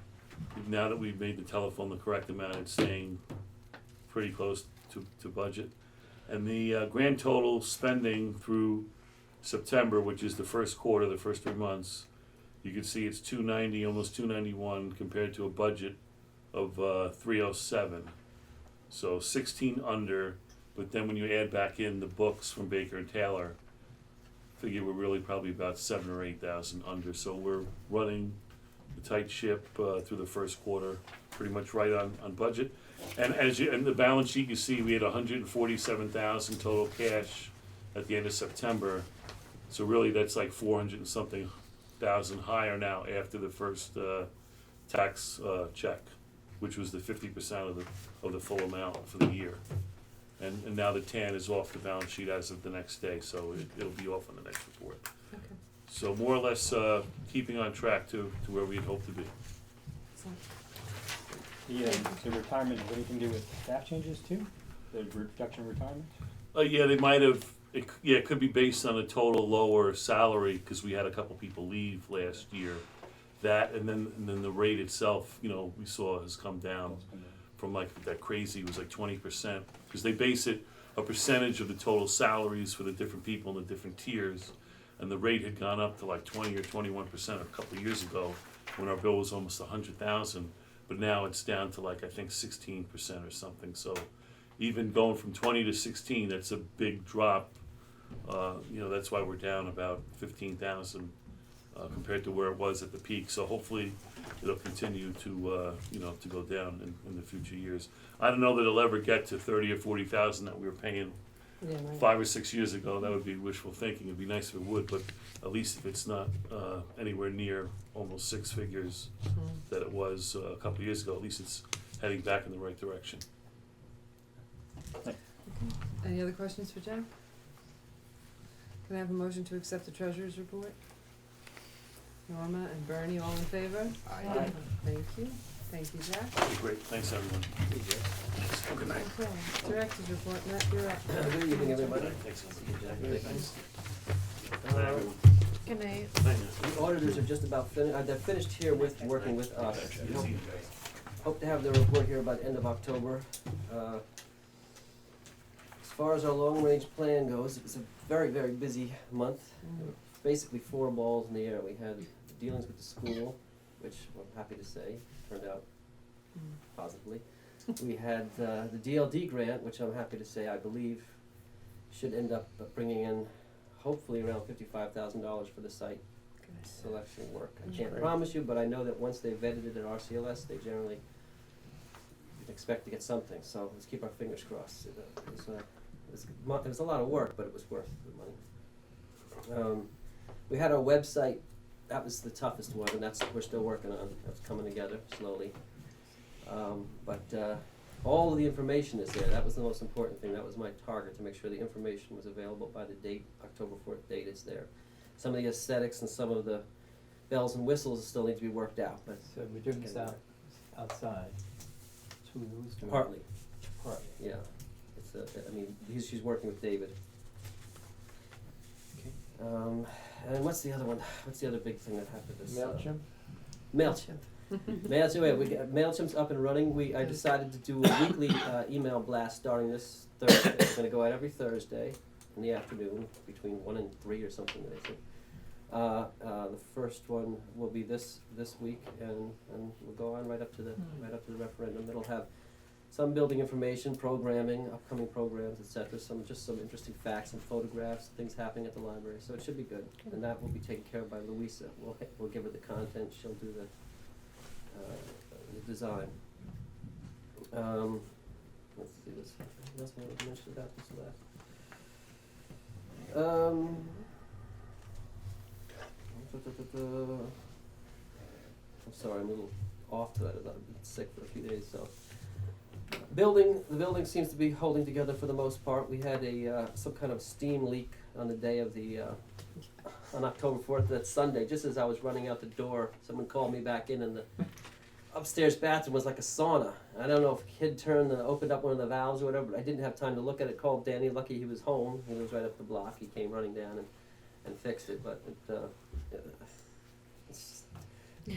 Speaker 7: now that we've made the telephone the correct amount, it's staying pretty close to budget. And the grand total spending through September, which is the first quarter, the first 3 months, you can see it's 290, almost 291 compared to a budget of 307. So 16 under, but then when you add back in the books from Baker and Taylor, figure we're really probably about 7,000 or 8,000 under. So we're running a tight ship through the first quarter, pretty much right on budget. And as you, in the balance sheet, you see we had 147,000 total cash at the end of September. So really, that's like 400 and something thousand higher now after the first tax check, which was the 50% of the full amount for the year. And now the TAN is off the balance sheet as of the next day, so it'll be off on the next report.
Speaker 1: Okay.
Speaker 7: So more or less keeping on track to where we'd hoped to be.
Speaker 6: The retirement, has anything to do with staff changes too? The reduction in retirement?
Speaker 7: Yeah, they might have, it could be based on a total lower salary, because we had a couple people leave last year. That, and then the rate itself, you know, we saw has come down from like that crazy, it was like 20%, because they base it a percentage of the total salaries for the different people in the different tiers, and the rate had gone up to like 20 or 21% a couple of years ago, when our bill was almost 100,000, but now it's down to like, I think 16% or something, so even going from 20 to 16, that's a big drop. You know, that's why we're down about 15,000 compared to where it was at the peak. So hopefully it'll continue to you know, to go down in the future years. I don't know that it'll ever get to 30 or 40,000 that we were paying
Speaker 1: Yeah, right.
Speaker 7: 5 or 6 years ago. That would be wishful thinking. It'd be nice if it would, but at least if it's not anywhere near almost 6 figures that it was a couple of years ago, at least it's heading back in the right direction.
Speaker 1: Any other questions for Jack? Can I have a motion to accept the treasurer's report? Norma and Bernie, all in favor?
Speaker 6: Aye.
Speaker 1: Thank you. Thank you, Jack.
Speaker 7: Okay, great. Thanks, everyone. Good night.
Speaker 1: Okay, director's report, Matt, you're up.
Speaker 8: Good evening, everybody.
Speaker 7: Thanks.
Speaker 1: Good night.
Speaker 8: The auditors are just about finished, they're finished here with, working with us. Hope to have the report here by the end of October. As far as our long-range plan goes, it was a very, very busy month. There were basically 4 balls in the air. We had dealings with the school, which I'm happy to say turned out positively. We had the DLD grant, which I'm happy to say I believe should end up bringing in hopefully around $55,000 for the site selection work. I can't
Speaker 5: great.
Speaker 8: promise you, but I know that once they've vetted it at RCLS, they generally expect to get something, so let's keep our fingers crossed. It was a lot of work, but it was worth the money. We had our website, that was the toughest one, and that's, we're still working on, that's coming together slowly. But all of the information is there, that was the most important thing, that was my target, to make sure the information was available by the date, October 4th date is there. Some of the aesthetics and some of the bells and whistles still need to be worked out, but
Speaker 2: So we're doing this outside. So who's doing it?
Speaker 8: partly, yeah. It's, I mean, she's working with David.
Speaker 2: Okay.
Speaker 8: And what's the other one? What's the other big thing that happened this?
Speaker 5: MailChimp?
Speaker 8: MailChimp. MailChimp's up and running. I decided to do a weekly email blast starting this Thursday. It's going to go out every Thursday in the afternoon between 1 and 3 or something, I think. The first one will be this week, and we'll go on right up to the referendum. It'll have some building information, programming, upcoming programs, etc. Some interesting facts and photographs, things happening at the library. So it should be good, and that will be taken care of by Louisa. We'll give her the content. She'll do the design. Let's see this. Anything else I want to mention about this last? I'm sorry, I'm a little off to that. I've been sick for a few days, so. The building seems to be holding together for the most part. We had some kind of steam leak on the day of the, on October 4th, that Sunday. Just as I was running out the door, someone called me back in, and the upstairs bathroom was like a sauna. I don't know if a kid opened up one of the valves or whatever, but I didn't have time to look at it. Called Danny, lucky he was home. He was right up the block. He came running down and fixed it, but it's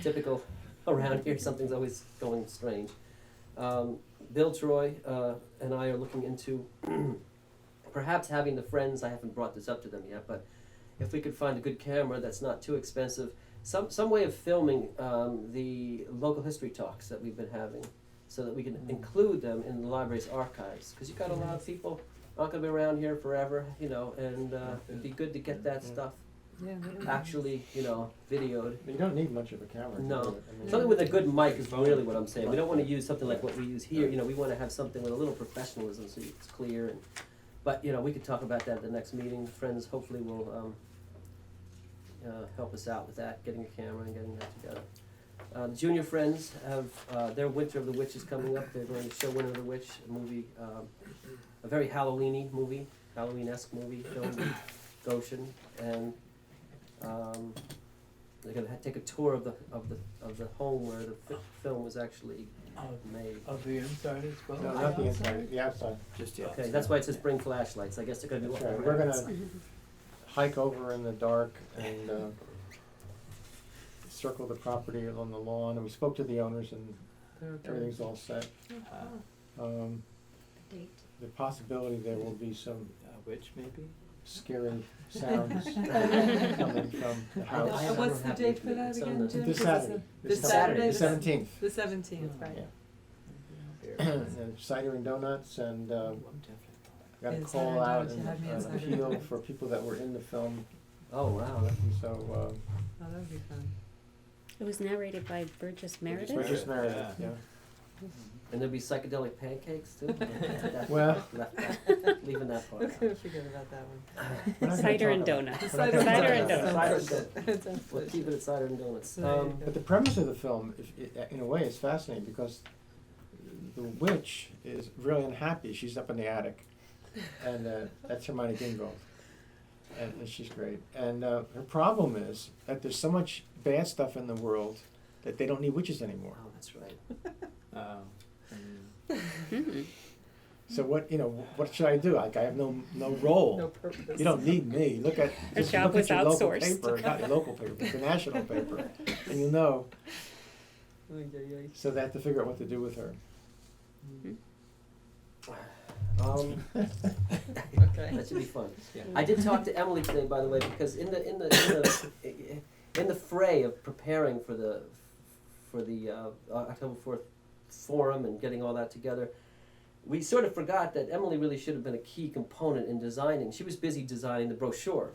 Speaker 8: typical around here. Something's always going strange. Bill Troy and I are looking into perhaps having the friends, I haven't brought this up to them yet, but if we could find a good camera that's not too expensive, some way of filming the local history talks that we've been having, so that we can include them in the library's archives, because you've got a lot of people not going to be around here forever, you know, and it'd be good to get that stuff actually, you know, videoed.
Speaker 5: You don't need much of a camera.
Speaker 8: No.
Speaker 5: do you? I mean,
Speaker 8: Something with a good mic is really what I'm saying. We don't want to use something like what we use here. You know, we want to have something with a little professionalism, so it's clear. But you know, we could talk about that at the next meeting. Friends hopefully will help us out with that, getting a camera and getting that together. The junior friends have their Winter of the Witch is coming up. They're going to show Winter of the Witch, a movie, a very Halloween-y movie, Halloween-esque movie, filmed in Goshen, and they're going to take a tour of the home where the film was actually made.
Speaker 2: Of the inside as well?
Speaker 5: No, not the inside, the outside.
Speaker 2: Just the outside.
Speaker 8: Okay, that's why it says bring flashlights. I guess they're going to do
Speaker 5: That's
Speaker 8: all
Speaker 5: right.
Speaker 8: that.
Speaker 5: We're gonna hike over in the dark and circle the property along the lawn, and we spoke to the owners, and everything's all set. The possibility there will be some
Speaker 2: Which maybe?
Speaker 5: scary sounds coming from the house.
Speaker 1: What's the date for that again, Jim?
Speaker 5: This Saturday.
Speaker 1: This Saturday?
Speaker 5: The 17th.
Speaker 1: The 17th, right.
Speaker 5: Yeah. And cider and donuts, and got a
Speaker 1: And
Speaker 5: call
Speaker 1: cider
Speaker 5: out
Speaker 1: donuts, you had me on
Speaker 5: and
Speaker 1: cider
Speaker 5: appeal
Speaker 1: donuts.
Speaker 5: for people that were in the film,
Speaker 8: Oh, wow.
Speaker 5: and so
Speaker 1: Oh, that would be fun.
Speaker 9: It was narrated by Burgess Meredith.
Speaker 5: Burgess Meredith,
Speaker 2: Yeah.
Speaker 5: yeah.
Speaker 8: And there'll be psychedelic pancakes too? That-
Speaker 5: Well-
Speaker 8: Leaving that part
Speaker 1: We're
Speaker 8: out.
Speaker 1: gonna forget about that one.
Speaker 5: We're not gonna
Speaker 9: Cider
Speaker 5: talk
Speaker 9: and
Speaker 5: about-
Speaker 9: donuts.
Speaker 5: we're not gonna
Speaker 9: Cider
Speaker 5: talk
Speaker 9: and
Speaker 5: about that.
Speaker 9: donuts.
Speaker 8: Cider and donuts. We'll keep it at cider and donuts.
Speaker 1: There you go.
Speaker 5: But the premise of the film, in a way, is fascinating because the witch is really unhappy. She's up in the attic, and that's Hermione Gingold, and she's great. And her problem is that there's so much bad stuff in the world that they don't need witches anymore.
Speaker 8: Oh, that's right.
Speaker 9: Mhm.
Speaker 5: So what should I do? Like I have no role.
Speaker 1: No purpose.
Speaker 5: You don't need me. Look at
Speaker 9: Her
Speaker 5: just
Speaker 9: job
Speaker 5: look
Speaker 9: was
Speaker 5: at your local
Speaker 9: outsourced.
Speaker 5: paper, not your local paper, but the national paper, and you'll know.
Speaker 1: Oy, oy, oy.
Speaker 5: So they have to figure out what to do with her.
Speaker 1: Okay.
Speaker 8: That should be fun.
Speaker 2: Yeah.
Speaker 8: I did talk to Emily today, by the way, because in the fray of preparing for the October 4th forum and getting all that together, we sort of forgot that Emily really should have been a key component in designing. She was busy designing the brochure.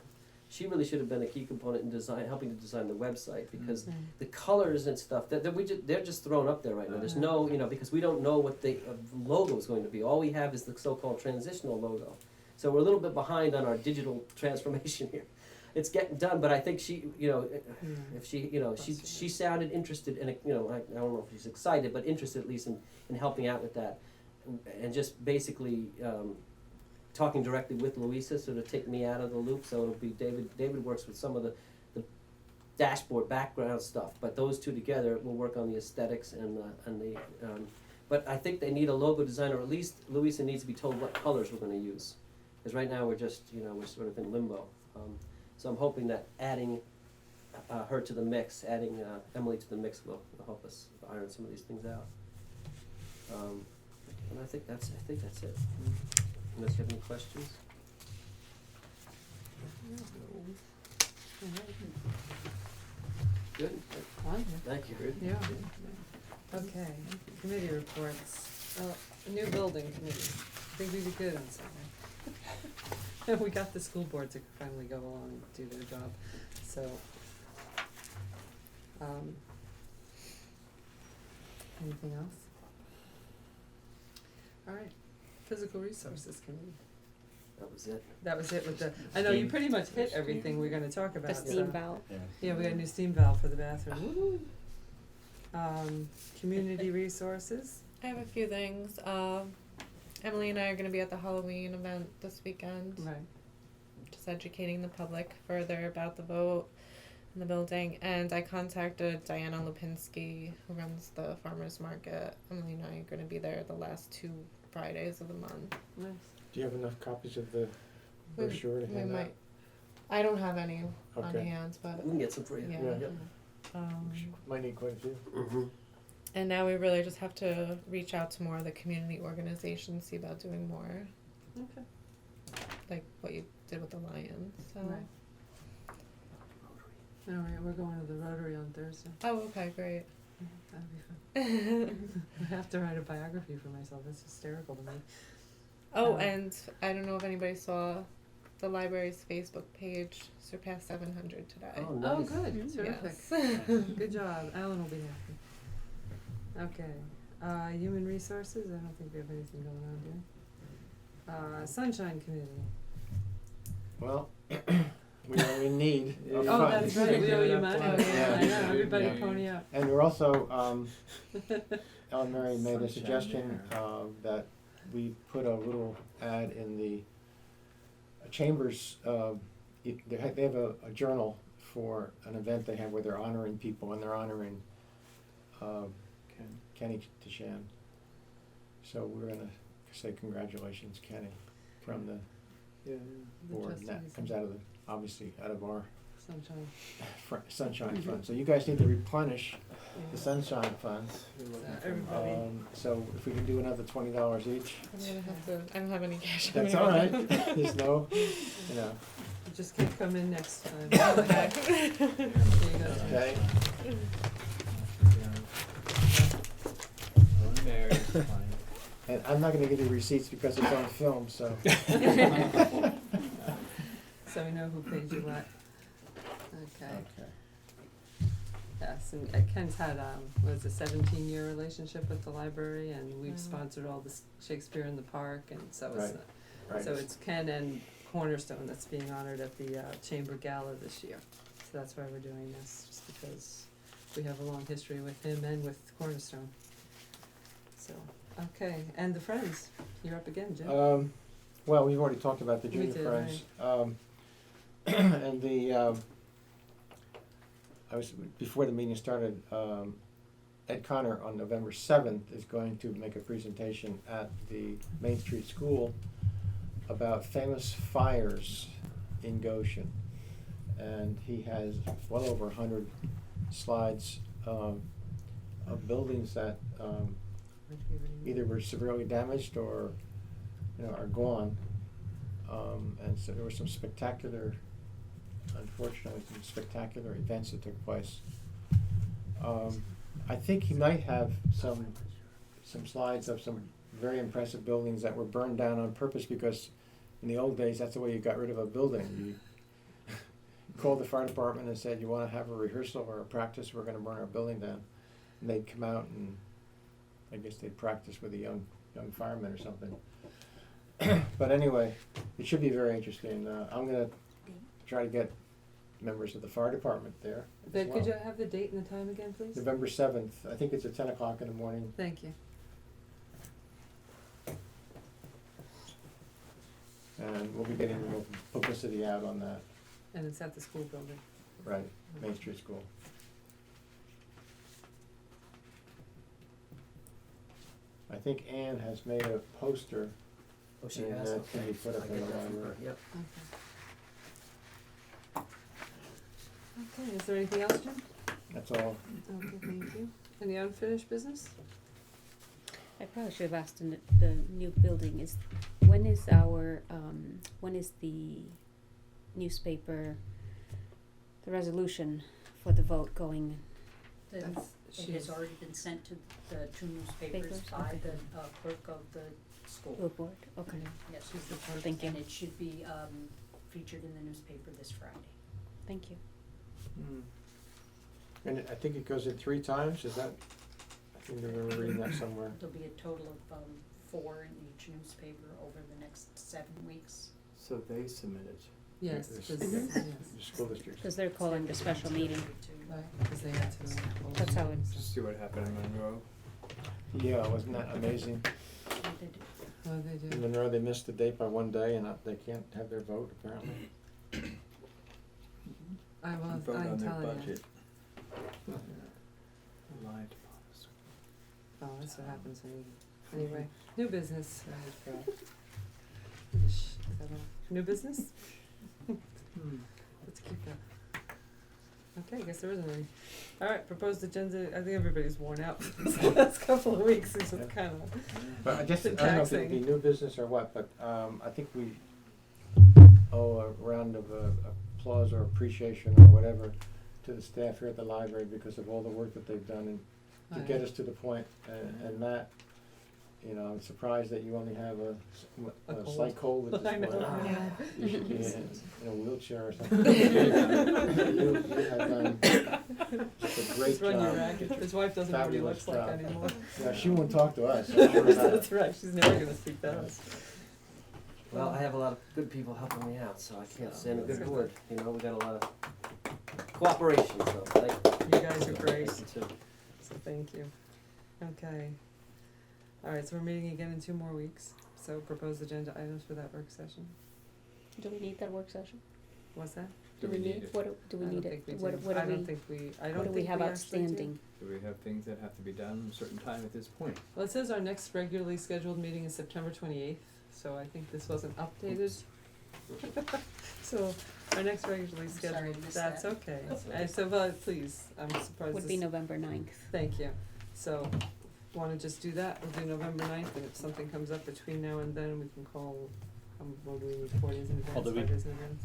Speaker 8: She really should have been a key component in helping to design the website, because the colors and stuff that they're just thrown up there right now. There's no, because we don't know what the logo is going to be. All we have is the so-called transitional logo. So we're a little bit behind on our digital transformation here. It's getting done, but I think she, if she sounded interested in, I don't know if she's excited, but interested at least in helping out with that, and just basically talking directly with Louisa, sort of take me out of the loop. So it'll be David. David works with some of the dashboard background stuff, but those two together will work on the aesthetics and the. But I think they need a logo designer, or at least Louisa needs to be told what colors we're going to use, because right now we're just we're sort of in limbo. So I'm hoping that adding her to the mix, adding Emily to the mix will help us iron some of these things out. And I think that's it. Unless you have any questions. Good. Thank you.
Speaker 1: Yeah. Okay, committee reports. A new building committee. I think we did good on Saturday. We got the school board to finally go along and do their job, so. Anything else? All right, physical resources committee.
Speaker 8: That was it.
Speaker 1: That was it with the, I know you pretty much hit everything we're gonna talk about,
Speaker 9: The
Speaker 1: so.
Speaker 9: steam valve.
Speaker 1: Yeah, we got a new steam valve for the bathroom. Woo-hoo. Community resources.
Speaker 10: I have a few things. Emily and I are going to be at the Halloween event this weekend.
Speaker 1: Right.
Speaker 10: Just educating the public further about the vote in the building. And I contacted Diana Lipinski, who runs the farmers market. Emily and I are going to be there the last 2 Fridays of the month.
Speaker 1: Nice.
Speaker 5: Do you have enough copies of the brochure to
Speaker 10: We
Speaker 5: hand out?
Speaker 10: might. I don't have any on
Speaker 5: Okay.
Speaker 10: hand, but
Speaker 8: We can get some for you.
Speaker 10: yeah.
Speaker 5: Might need quite a few.
Speaker 8: Mm-hmm.
Speaker 10: And now we really just have to reach out to more of the community organizations, see about doing more,
Speaker 1: Okay.
Speaker 10: like what you did with the Lions. So.
Speaker 1: Right. All right, we're going to the Rotary on Thursday.
Speaker 10: Oh, okay, great.
Speaker 1: That'll be fun. I have to write a biography for myself. It's hysterical to me.
Speaker 10: Oh, and I don't know if anybody saw the library's Facebook page surpassed 700 today.
Speaker 8: Oh,
Speaker 1: Oh,
Speaker 8: nice.
Speaker 1: good. Terrific.
Speaker 10: Yes.
Speaker 1: Good job. Alan will be happy. Okay. Human resources. I don't think we have anything going on, do we? Sunshine Committee.
Speaker 5: Well, we are in need of
Speaker 1: Oh,
Speaker 5: funds.
Speaker 1: that's right. We owe you money.
Speaker 10: Oh, yeah.
Speaker 1: I know. Everybody
Speaker 5: Yeah.
Speaker 1: pony up.
Speaker 5: And we're also, Ellen Mary made a suggestion that we put a little ad in the Chambers, they have a journal for an event they have where they're honoring people, and they're honoring Kenny Tishan. So we're gonna say congratulations, Kenny, from the board. And that comes out of obviously out of our
Speaker 1: Sunshine.
Speaker 5: Sunshine Fund. So you guys need to replenish the Sunshine Fund.
Speaker 1: Everybody.
Speaker 5: So if we can do another $20 each,
Speaker 10: I'm gonna have to. I don't have any cash. on
Speaker 5: that's
Speaker 10: me
Speaker 5: all
Speaker 10: right
Speaker 5: right.
Speaker 10: now.
Speaker 5: There's no,
Speaker 1: You just can't come in next time.
Speaker 10: Okay.
Speaker 1: There you go.
Speaker 5: okay. And I'm not gonna give you receipts because it's on film, so.
Speaker 1: So we know who paid you what. Okay.
Speaker 5: Okay.
Speaker 1: Yes, and Ken's had, what is it, 17-year relationship with the library, and we've
Speaker 10: Wow.
Speaker 1: sponsored all the Shakespeare in the Park, and so it's,
Speaker 5: Right. Right.
Speaker 1: so it's Ken and Cornerstone that's being honored at the Chamber Gala this year. So that's why we're doing this, just because we have a long history with him and with Cornerstone. So, okay, and the Friends, you're up again, Jim.
Speaker 5: Well, we've already talked about the
Speaker 1: We
Speaker 5: Junior
Speaker 1: did,
Speaker 5: Friends. And I was, before the meeting started, Ed Connor on November 7th is going to make a presentation at the Main Street School about famous fires in Goshen. And he has well over 100 slides of buildings that either were severely damaged or, are gone. And so there were some spectacular, unfortunately, some spectacular events that took place. I think he might have some some slides of some very impressive buildings that were burned down on purpose because in the old days, that's the way you got rid of a building. You called the fire department and said, you wanna have a rehearsal or a practice, we're gonna burn our building down. And they'd come out and I guess they'd practice with a young fireman or something. But anyway, it should be very interesting. I'm gonna try to get members of the fire department there as
Speaker 1: Then
Speaker 5: well.
Speaker 1: could you have the date and the time again, please?
Speaker 5: November 7th, I think it's at 10 o'clock in the morning.
Speaker 1: Thank you.
Speaker 5: And we'll be getting more publicity out on that,
Speaker 1: And it's at the school building.
Speaker 5: right, Main Street School. I think Ann has made a poster,
Speaker 8: Oh, she
Speaker 5: and
Speaker 8: has,
Speaker 5: that
Speaker 8: okay.
Speaker 5: can be put up
Speaker 8: I
Speaker 5: in
Speaker 8: get
Speaker 5: the
Speaker 8: that from her,
Speaker 5: library.
Speaker 8: yep.
Speaker 1: Okay, is there anything else, Jim?
Speaker 5: That's all.
Speaker 1: Okay, thank you. Any unfinished business?
Speaker 9: I probably should have asked in the new building is, when is the newspaper, the resolution for the vote going?
Speaker 1: That's-
Speaker 11: It has already been sent to the two newspapers
Speaker 9: Papers,
Speaker 11: by
Speaker 9: okay.
Speaker 11: the clerk of the school.
Speaker 9: School board, okay.
Speaker 11: Yes,
Speaker 1: She's the clerk.
Speaker 9: Thank you,
Speaker 11: and it should be featured in the newspaper this Friday.
Speaker 9: thank you.
Speaker 5: And I think it goes in 3 times, is that, I think I remember reading that somewhere.
Speaker 11: There'll be a total of 4 in each newspaper over the next 7 weeks.
Speaker 2: So they submitted.
Speaker 1: Yes,
Speaker 5: Yes.
Speaker 1: 'cause-
Speaker 5: Mhm.
Speaker 1: yes.
Speaker 5: The school districts.
Speaker 9: Because they're calling the special meeting.
Speaker 1: Right, because they had to.
Speaker 9: That's how it-
Speaker 2: Just see what happened in Monroe.
Speaker 5: Yeah, wasn't that amazing?
Speaker 11: What they do.
Speaker 1: Oh, they
Speaker 5: In
Speaker 1: do.
Speaker 5: Monroe, they missed the date by 1 day and they can't have their vote apparently.
Speaker 1: I will,
Speaker 2: Vote
Speaker 1: I'm
Speaker 2: on their
Speaker 1: telling you.
Speaker 2: budget. Lied to us.
Speaker 1: Oh, that's what happens when you, anyway, new business. New business? Let's keep that. Okay, I guess there isn't any. Alright, proposed agenda, I think everybody's worn out the last couple of weeks, it's just
Speaker 5: Yeah.
Speaker 1: kinda.
Speaker 5: But I guess, I
Speaker 1: Been
Speaker 5: don't know if it'd be
Speaker 1: taxing.
Speaker 5: new business or what, but I think we owe a round of applause or appreciation or whatever to the staff here at the library because of all the work that they've done and to
Speaker 1: Oh,
Speaker 5: get
Speaker 1: yeah.
Speaker 5: us to the point. And Matt, you know, I'm surprised that you only have a
Speaker 1: cold.
Speaker 5: slight cold at
Speaker 1: I
Speaker 5: this
Speaker 1: know.
Speaker 5: point.
Speaker 1: Yeah.
Speaker 5: You should be in a wheelchair or something. You have done just a great
Speaker 1: Just run your
Speaker 5: job.
Speaker 1: racket. His wife doesn't know what he
Speaker 5: Fabulous
Speaker 1: looks like
Speaker 5: job.
Speaker 1: anymore.
Speaker 5: Yeah, she won't talk to us. I'm sure of that.
Speaker 1: That's right, she's never gonna speak to us.
Speaker 8: Well, I have a lot of good people helping me out, so I can't stand a good word, you know, we got a lot of cooperation, so thank you.
Speaker 1: You guys are great,
Speaker 8: Thank you too.
Speaker 1: so thank you. Okay. Alright, so we're meeting again in 2 more weeks, so proposed agenda items for that work session.
Speaker 9: Do we need that work session?
Speaker 1: What's that?
Speaker 2: Do we need it?
Speaker 9: What, do we
Speaker 1: I don't
Speaker 9: need
Speaker 1: think
Speaker 9: it?
Speaker 1: we do.
Speaker 9: What
Speaker 1: I
Speaker 9: do
Speaker 1: don't
Speaker 9: we,
Speaker 1: think we, I don't
Speaker 9: what do
Speaker 1: think
Speaker 9: we
Speaker 1: we
Speaker 9: have
Speaker 1: actually do.
Speaker 9: outstanding?
Speaker 2: Do we have things that have to be done at a certain time at this point?
Speaker 1: Well, it says our next regularly scheduled meeting is September 28th, so I think this wasn't updated. So, our next regularly
Speaker 11: Sorry, I
Speaker 1: scheduled,
Speaker 11: missed
Speaker 1: that's
Speaker 11: that.
Speaker 1: okay. And so, but please, I'm surprised
Speaker 9: Would be
Speaker 1: this-
Speaker 9: November 9th.
Speaker 1: Thank you. So, wanna just do that, we'll do November 9th, and if something comes up between now and then, we can call, what do we need, 4 days in advance,
Speaker 6: do we-
Speaker 1: 5 days in advance?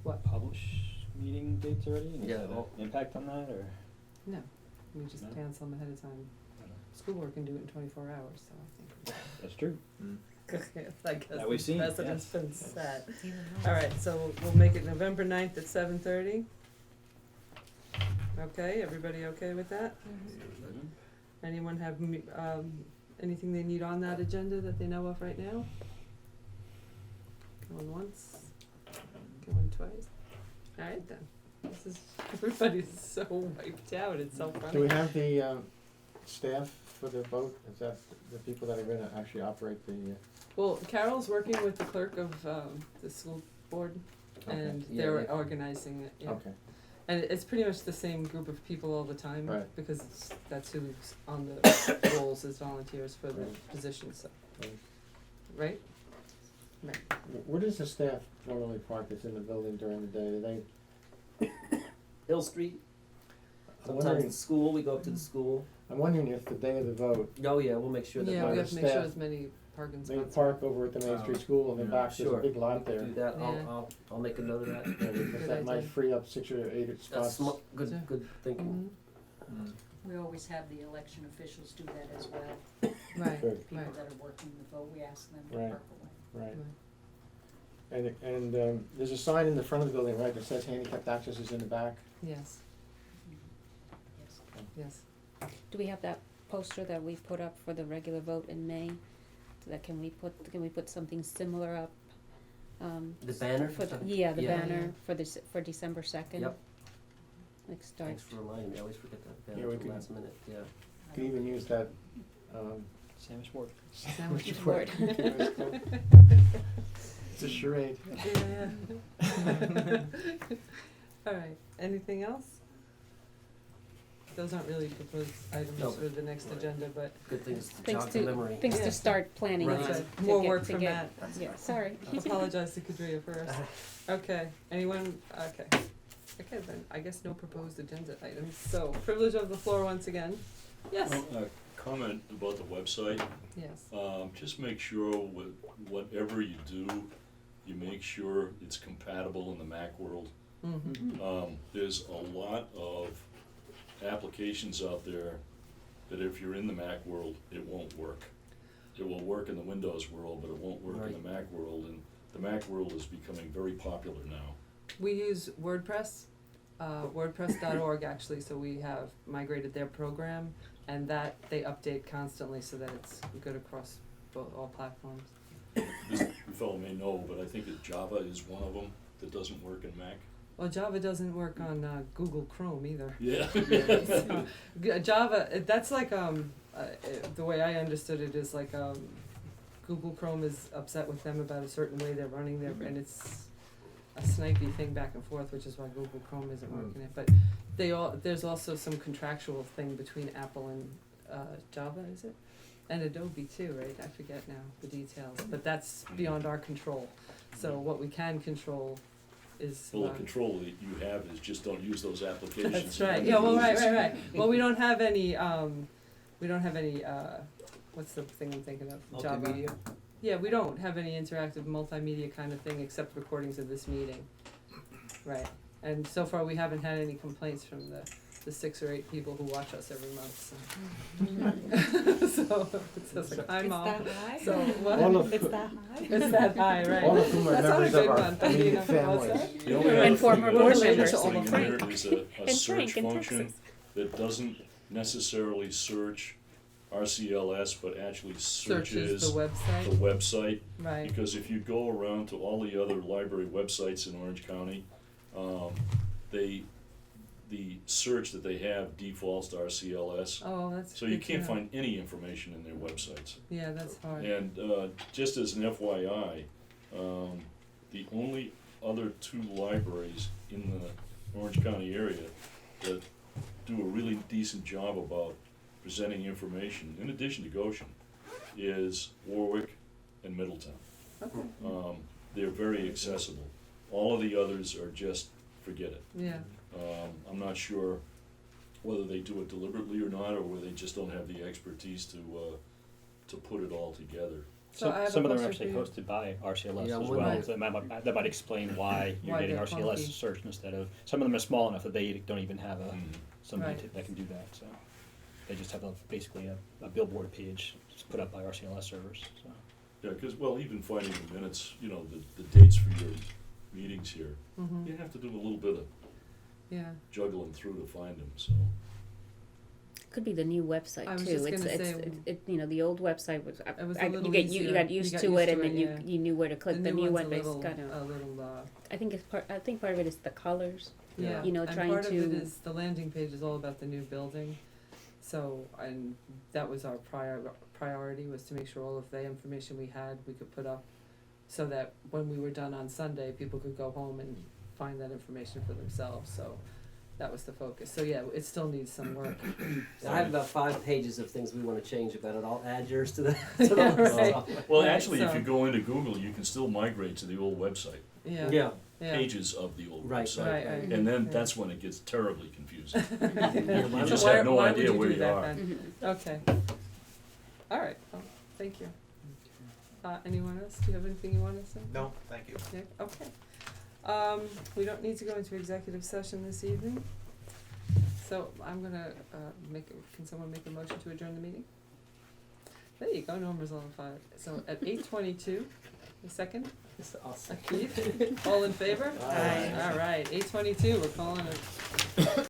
Speaker 1: What?
Speaker 6: Publish meeting dates already? And is
Speaker 8: Yeah,
Speaker 6: that
Speaker 8: well-
Speaker 6: an impact on that, or?
Speaker 1: No, we just
Speaker 6: No?
Speaker 1: cancel them ahead of time. School board can do it in 24 hours, so I think.
Speaker 6: That's true.
Speaker 1: I guess
Speaker 6: That we've
Speaker 1: the
Speaker 6: seen,
Speaker 1: precedent's
Speaker 6: yes.
Speaker 1: been set. Alright, so we'll make it November 9th at 7:30. Okay, everybody okay with that? Anyone have anything they need on that agenda that they know of right now? Going once, going twice. Alright then, this is, everybody's so wiped out, it's so funny.
Speaker 5: Do we have the staff for the vote? Is that the people that are gonna actually operate the?
Speaker 1: Well, Carol's working with the clerk of the school board, and
Speaker 8: Yeah,
Speaker 1: they're
Speaker 8: yeah.
Speaker 1: organizing it, yeah.
Speaker 5: Okay.
Speaker 1: And it's pretty much the same group of people all the time,
Speaker 5: Right.
Speaker 1: because that's who's on the rolls as volunteers for the
Speaker 5: Right.
Speaker 1: position, so,
Speaker 5: Right.
Speaker 1: right? Right.
Speaker 5: Where does the staff normally park that's in the building during the day? Do they?
Speaker 8: Hill Street,
Speaker 5: I'm
Speaker 8: sometimes
Speaker 5: wondering,
Speaker 8: the school, we go up to the school.
Speaker 5: I'm wondering if the day of the vote,
Speaker 8: Oh, yeah, we'll make sure that.
Speaker 1: Yeah,
Speaker 5: by
Speaker 1: we
Speaker 5: the
Speaker 1: have to make sure
Speaker 5: staff,
Speaker 1: as many parking
Speaker 5: they
Speaker 1: spots.
Speaker 5: park over at the Main Street School and then
Speaker 2: Yeah.
Speaker 5: back, there's a
Speaker 8: Sure,
Speaker 5: big
Speaker 8: we
Speaker 5: lot
Speaker 8: can
Speaker 5: there.
Speaker 8: do that,
Speaker 1: Yeah.
Speaker 8: I'll make a note of that.
Speaker 5: Yeah, because
Speaker 1: Good
Speaker 5: that might
Speaker 1: idea.
Speaker 5: free up 6 or 8
Speaker 8: That's
Speaker 5: spots.
Speaker 8: good,
Speaker 1: Yeah.
Speaker 8: good thinking.
Speaker 1: Mhm.
Speaker 11: We always have the election officials do that as well.
Speaker 10: Right,
Speaker 5: Good.
Speaker 11: People
Speaker 10: right.
Speaker 11: that are working the vote, we ask them to
Speaker 5: Right.
Speaker 11: work away.
Speaker 5: Right. And there's a sign in the front of the building, right, that says handicapped access is in the back?
Speaker 10: Yes,
Speaker 11: Yes.
Speaker 10: yes.
Speaker 9: Do we have that poster that we put up for the regular vote in May? So that can we put something similar up?
Speaker 8: The banner
Speaker 9: For
Speaker 8: for
Speaker 9: the, yeah, the
Speaker 8: Yeah.
Speaker 9: banner for for December 2nd?
Speaker 8: Yep.
Speaker 9: Like start.
Speaker 8: Thanks for reminding me, I always forget that
Speaker 5: Yeah,
Speaker 8: banner
Speaker 5: we
Speaker 8: at the
Speaker 5: can-
Speaker 8: last minute, yeah.
Speaker 5: You can even use that,
Speaker 6: Sandwich board.
Speaker 10: Sandwich
Speaker 9: board.
Speaker 5: It's a charade.
Speaker 10: Yeah. All right, anything else? Those aren't really proposed items
Speaker 8: No.
Speaker 10: for the next agenda, but
Speaker 8: Good things to
Speaker 9: Things
Speaker 8: jog the
Speaker 9: to-
Speaker 8: memory.
Speaker 9: Things
Speaker 10: Yeah.
Speaker 9: to start planning
Speaker 8: Right.
Speaker 9: on.
Speaker 10: That's
Speaker 9: to
Speaker 10: right. More
Speaker 9: get-
Speaker 10: work
Speaker 9: to
Speaker 10: from
Speaker 9: get-
Speaker 10: Matt.
Speaker 9: Yeah, sorry.
Speaker 10: apologize to Kadria first. Okay, anyone, okay. Okay, then, I guess no proposed agenda items, so privilege of the floor once again. Yes,
Speaker 3: Comment about the website.
Speaker 10: yes,
Speaker 3: Just make sure with whatever you do, you make sure it's compatible in the Mac world. There's a lot of applications out there that if you're in the Mac world, it won't work. It will work in the Windows world, but it won't work in the Mac world, and the Mac world is becoming very popular now.
Speaker 10: we use WordPress, WordPress.org actually, so we have migrated their program, and that they update constantly so that it's good across all platforms.
Speaker 3: This fellow may know, but I think that Java is one of them that doesn't work in Mac.
Speaker 10: Well, Java doesn't work on Google Chrome either.
Speaker 3: Yeah.
Speaker 10: Java, that's like, the way I understood it is like, Google Chrome is upset with them about a certain way they're running their, and it's a snipey thing back and forth, which is why Google Chrome isn't working it, but there's also some contractual thing between Apple and, Java, is it? And Adobe too, right? I forget now the details, but that's beyond our control. So what we can control is.
Speaker 3: Well, the control that you have is just don't use those applications.
Speaker 10: That's right, yeah, well, right. Well, we don't have any, what's the thing I'm thinking of? Java.
Speaker 8: Multimedia?
Speaker 10: Yeah, we don't have any interactive multimedia kind of thing except recordings of this meeting. Right, and so far we haven't had any complaints from the 6 or 8 people who watch us every month, so. So, it's just like, I'm all,
Speaker 9: high?
Speaker 10: so what?
Speaker 5: All of,
Speaker 9: It's that high?
Speaker 10: It's that high, right?
Speaker 5: all of whom are
Speaker 10: That's not a
Speaker 5: members of
Speaker 10: good
Speaker 5: our
Speaker 10: one, but you
Speaker 5: immediate
Speaker 10: know, what's
Speaker 5: families.
Speaker 10: that?
Speaker 3: The only
Speaker 9: And
Speaker 3: other
Speaker 9: former
Speaker 3: thing
Speaker 9: board
Speaker 3: that's
Speaker 9: members.
Speaker 3: interesting
Speaker 10: All
Speaker 3: in
Speaker 10: of
Speaker 3: there
Speaker 9: Frank.
Speaker 3: is a
Speaker 9: And
Speaker 3: search
Speaker 9: Frank in
Speaker 3: function
Speaker 9: Texas.
Speaker 3: that doesn't necessarily search RCLS, but actually
Speaker 10: Searches
Speaker 3: searches
Speaker 10: the
Speaker 3: the
Speaker 10: website,
Speaker 3: website.
Speaker 10: right,
Speaker 3: Because if you go around to all the other library websites in Orange County, the search that they have defaults to RCLS.
Speaker 10: oh, that's
Speaker 3: So you
Speaker 10: good to
Speaker 3: can't
Speaker 10: know.
Speaker 3: find any information in their websites.
Speaker 10: Yeah, that's hard.
Speaker 3: And just as an FYI, the only other 2 libraries in the Orange County area that do a really decent job about presenting information, in addition to Goshen, is Warwick and Middletown.
Speaker 10: Okay,
Speaker 3: They're very accessible. All of the others are just, forget it.
Speaker 10: yeah,
Speaker 3: I'm not sure whether they do it deliberately or not, or whether they just don't have the expertise to put it all together.
Speaker 10: so I have a
Speaker 6: Some of them are
Speaker 10: question
Speaker 6: actually
Speaker 10: for you.
Speaker 6: hosted by RCLS
Speaker 8: Yeah,
Speaker 6: as
Speaker 8: one
Speaker 6: well,
Speaker 10: might-
Speaker 6: so that might explain why you're
Speaker 10: Why
Speaker 6: getting
Speaker 10: they're
Speaker 6: RCLS
Speaker 10: clunky.
Speaker 6: search instead of, some of them are small enough that they don't even have somebody
Speaker 10: Right.
Speaker 6: that can do that, so. They just have basically a billboard page just put up by RCLS servers, so.
Speaker 3: Yeah, because, well, even finding the minutes, you know, the dates for your meetings here,
Speaker 10: Mhm.
Speaker 3: you have to do a little bit of
Speaker 10: Yeah,
Speaker 3: juggling through to find them, so.
Speaker 9: Could be the new website too.
Speaker 10: I was just gonna say-
Speaker 9: You know, the old website was,
Speaker 10: It was a
Speaker 9: you
Speaker 10: little
Speaker 9: got
Speaker 10: easier.
Speaker 9: used
Speaker 10: You got
Speaker 9: to
Speaker 10: used
Speaker 9: it
Speaker 10: to
Speaker 9: and
Speaker 10: it,
Speaker 9: then
Speaker 10: yeah.
Speaker 9: you knew where to click. The new
Speaker 10: one's
Speaker 9: one
Speaker 10: a
Speaker 9: is
Speaker 10: little,
Speaker 9: kind of,
Speaker 10: a little,
Speaker 9: I think part of it is the colors.
Speaker 10: yeah,
Speaker 9: You know,
Speaker 10: and
Speaker 9: trying
Speaker 10: part of it
Speaker 9: to-
Speaker 10: is, the landing page is all about the new building. So, and that was our priority, was to make sure all of the information we had, we could put up, so that when we were done on Sunday, people could go home and find that information for themselves, so that was the focus. So, yeah, it still needs some work.
Speaker 8: I have about 5 pages of things we wanna change about it, I'll add yours to the, to the
Speaker 10: Yeah,
Speaker 8: list.
Speaker 10: right.
Speaker 3: Well,
Speaker 10: Right,
Speaker 3: actually, if
Speaker 10: so-
Speaker 3: you go into Google, you can still migrate to the old website,
Speaker 10: Yeah,
Speaker 8: Yeah,
Speaker 10: yeah.
Speaker 3: pages of the old
Speaker 8: Right,
Speaker 3: website.
Speaker 10: Right, right.
Speaker 3: And then
Speaker 10: Yeah.
Speaker 3: that's when it gets terribly confusing.
Speaker 8: Yeah,
Speaker 3: You
Speaker 8: so
Speaker 3: just
Speaker 10: why-
Speaker 3: have no
Speaker 10: why would
Speaker 3: idea
Speaker 10: you
Speaker 3: where
Speaker 10: do
Speaker 3: you
Speaker 10: that
Speaker 3: are.
Speaker 10: then?
Speaker 9: Mhm.
Speaker 10: Okay. All right, well, thank you. Anyone else? Do you have anything you want to say?
Speaker 4: No, thank you.
Speaker 10: Nick? Okay. We don't need to go into executive session this evening.
Speaker 1: So I'm gonna, can someone make a motion to adjourn the meeting? There you go, Norma's on fire. So at 8:22, a second? Keith, all in favor?
Speaker 8: Aye.
Speaker 1: All right, 8:22, we're calling it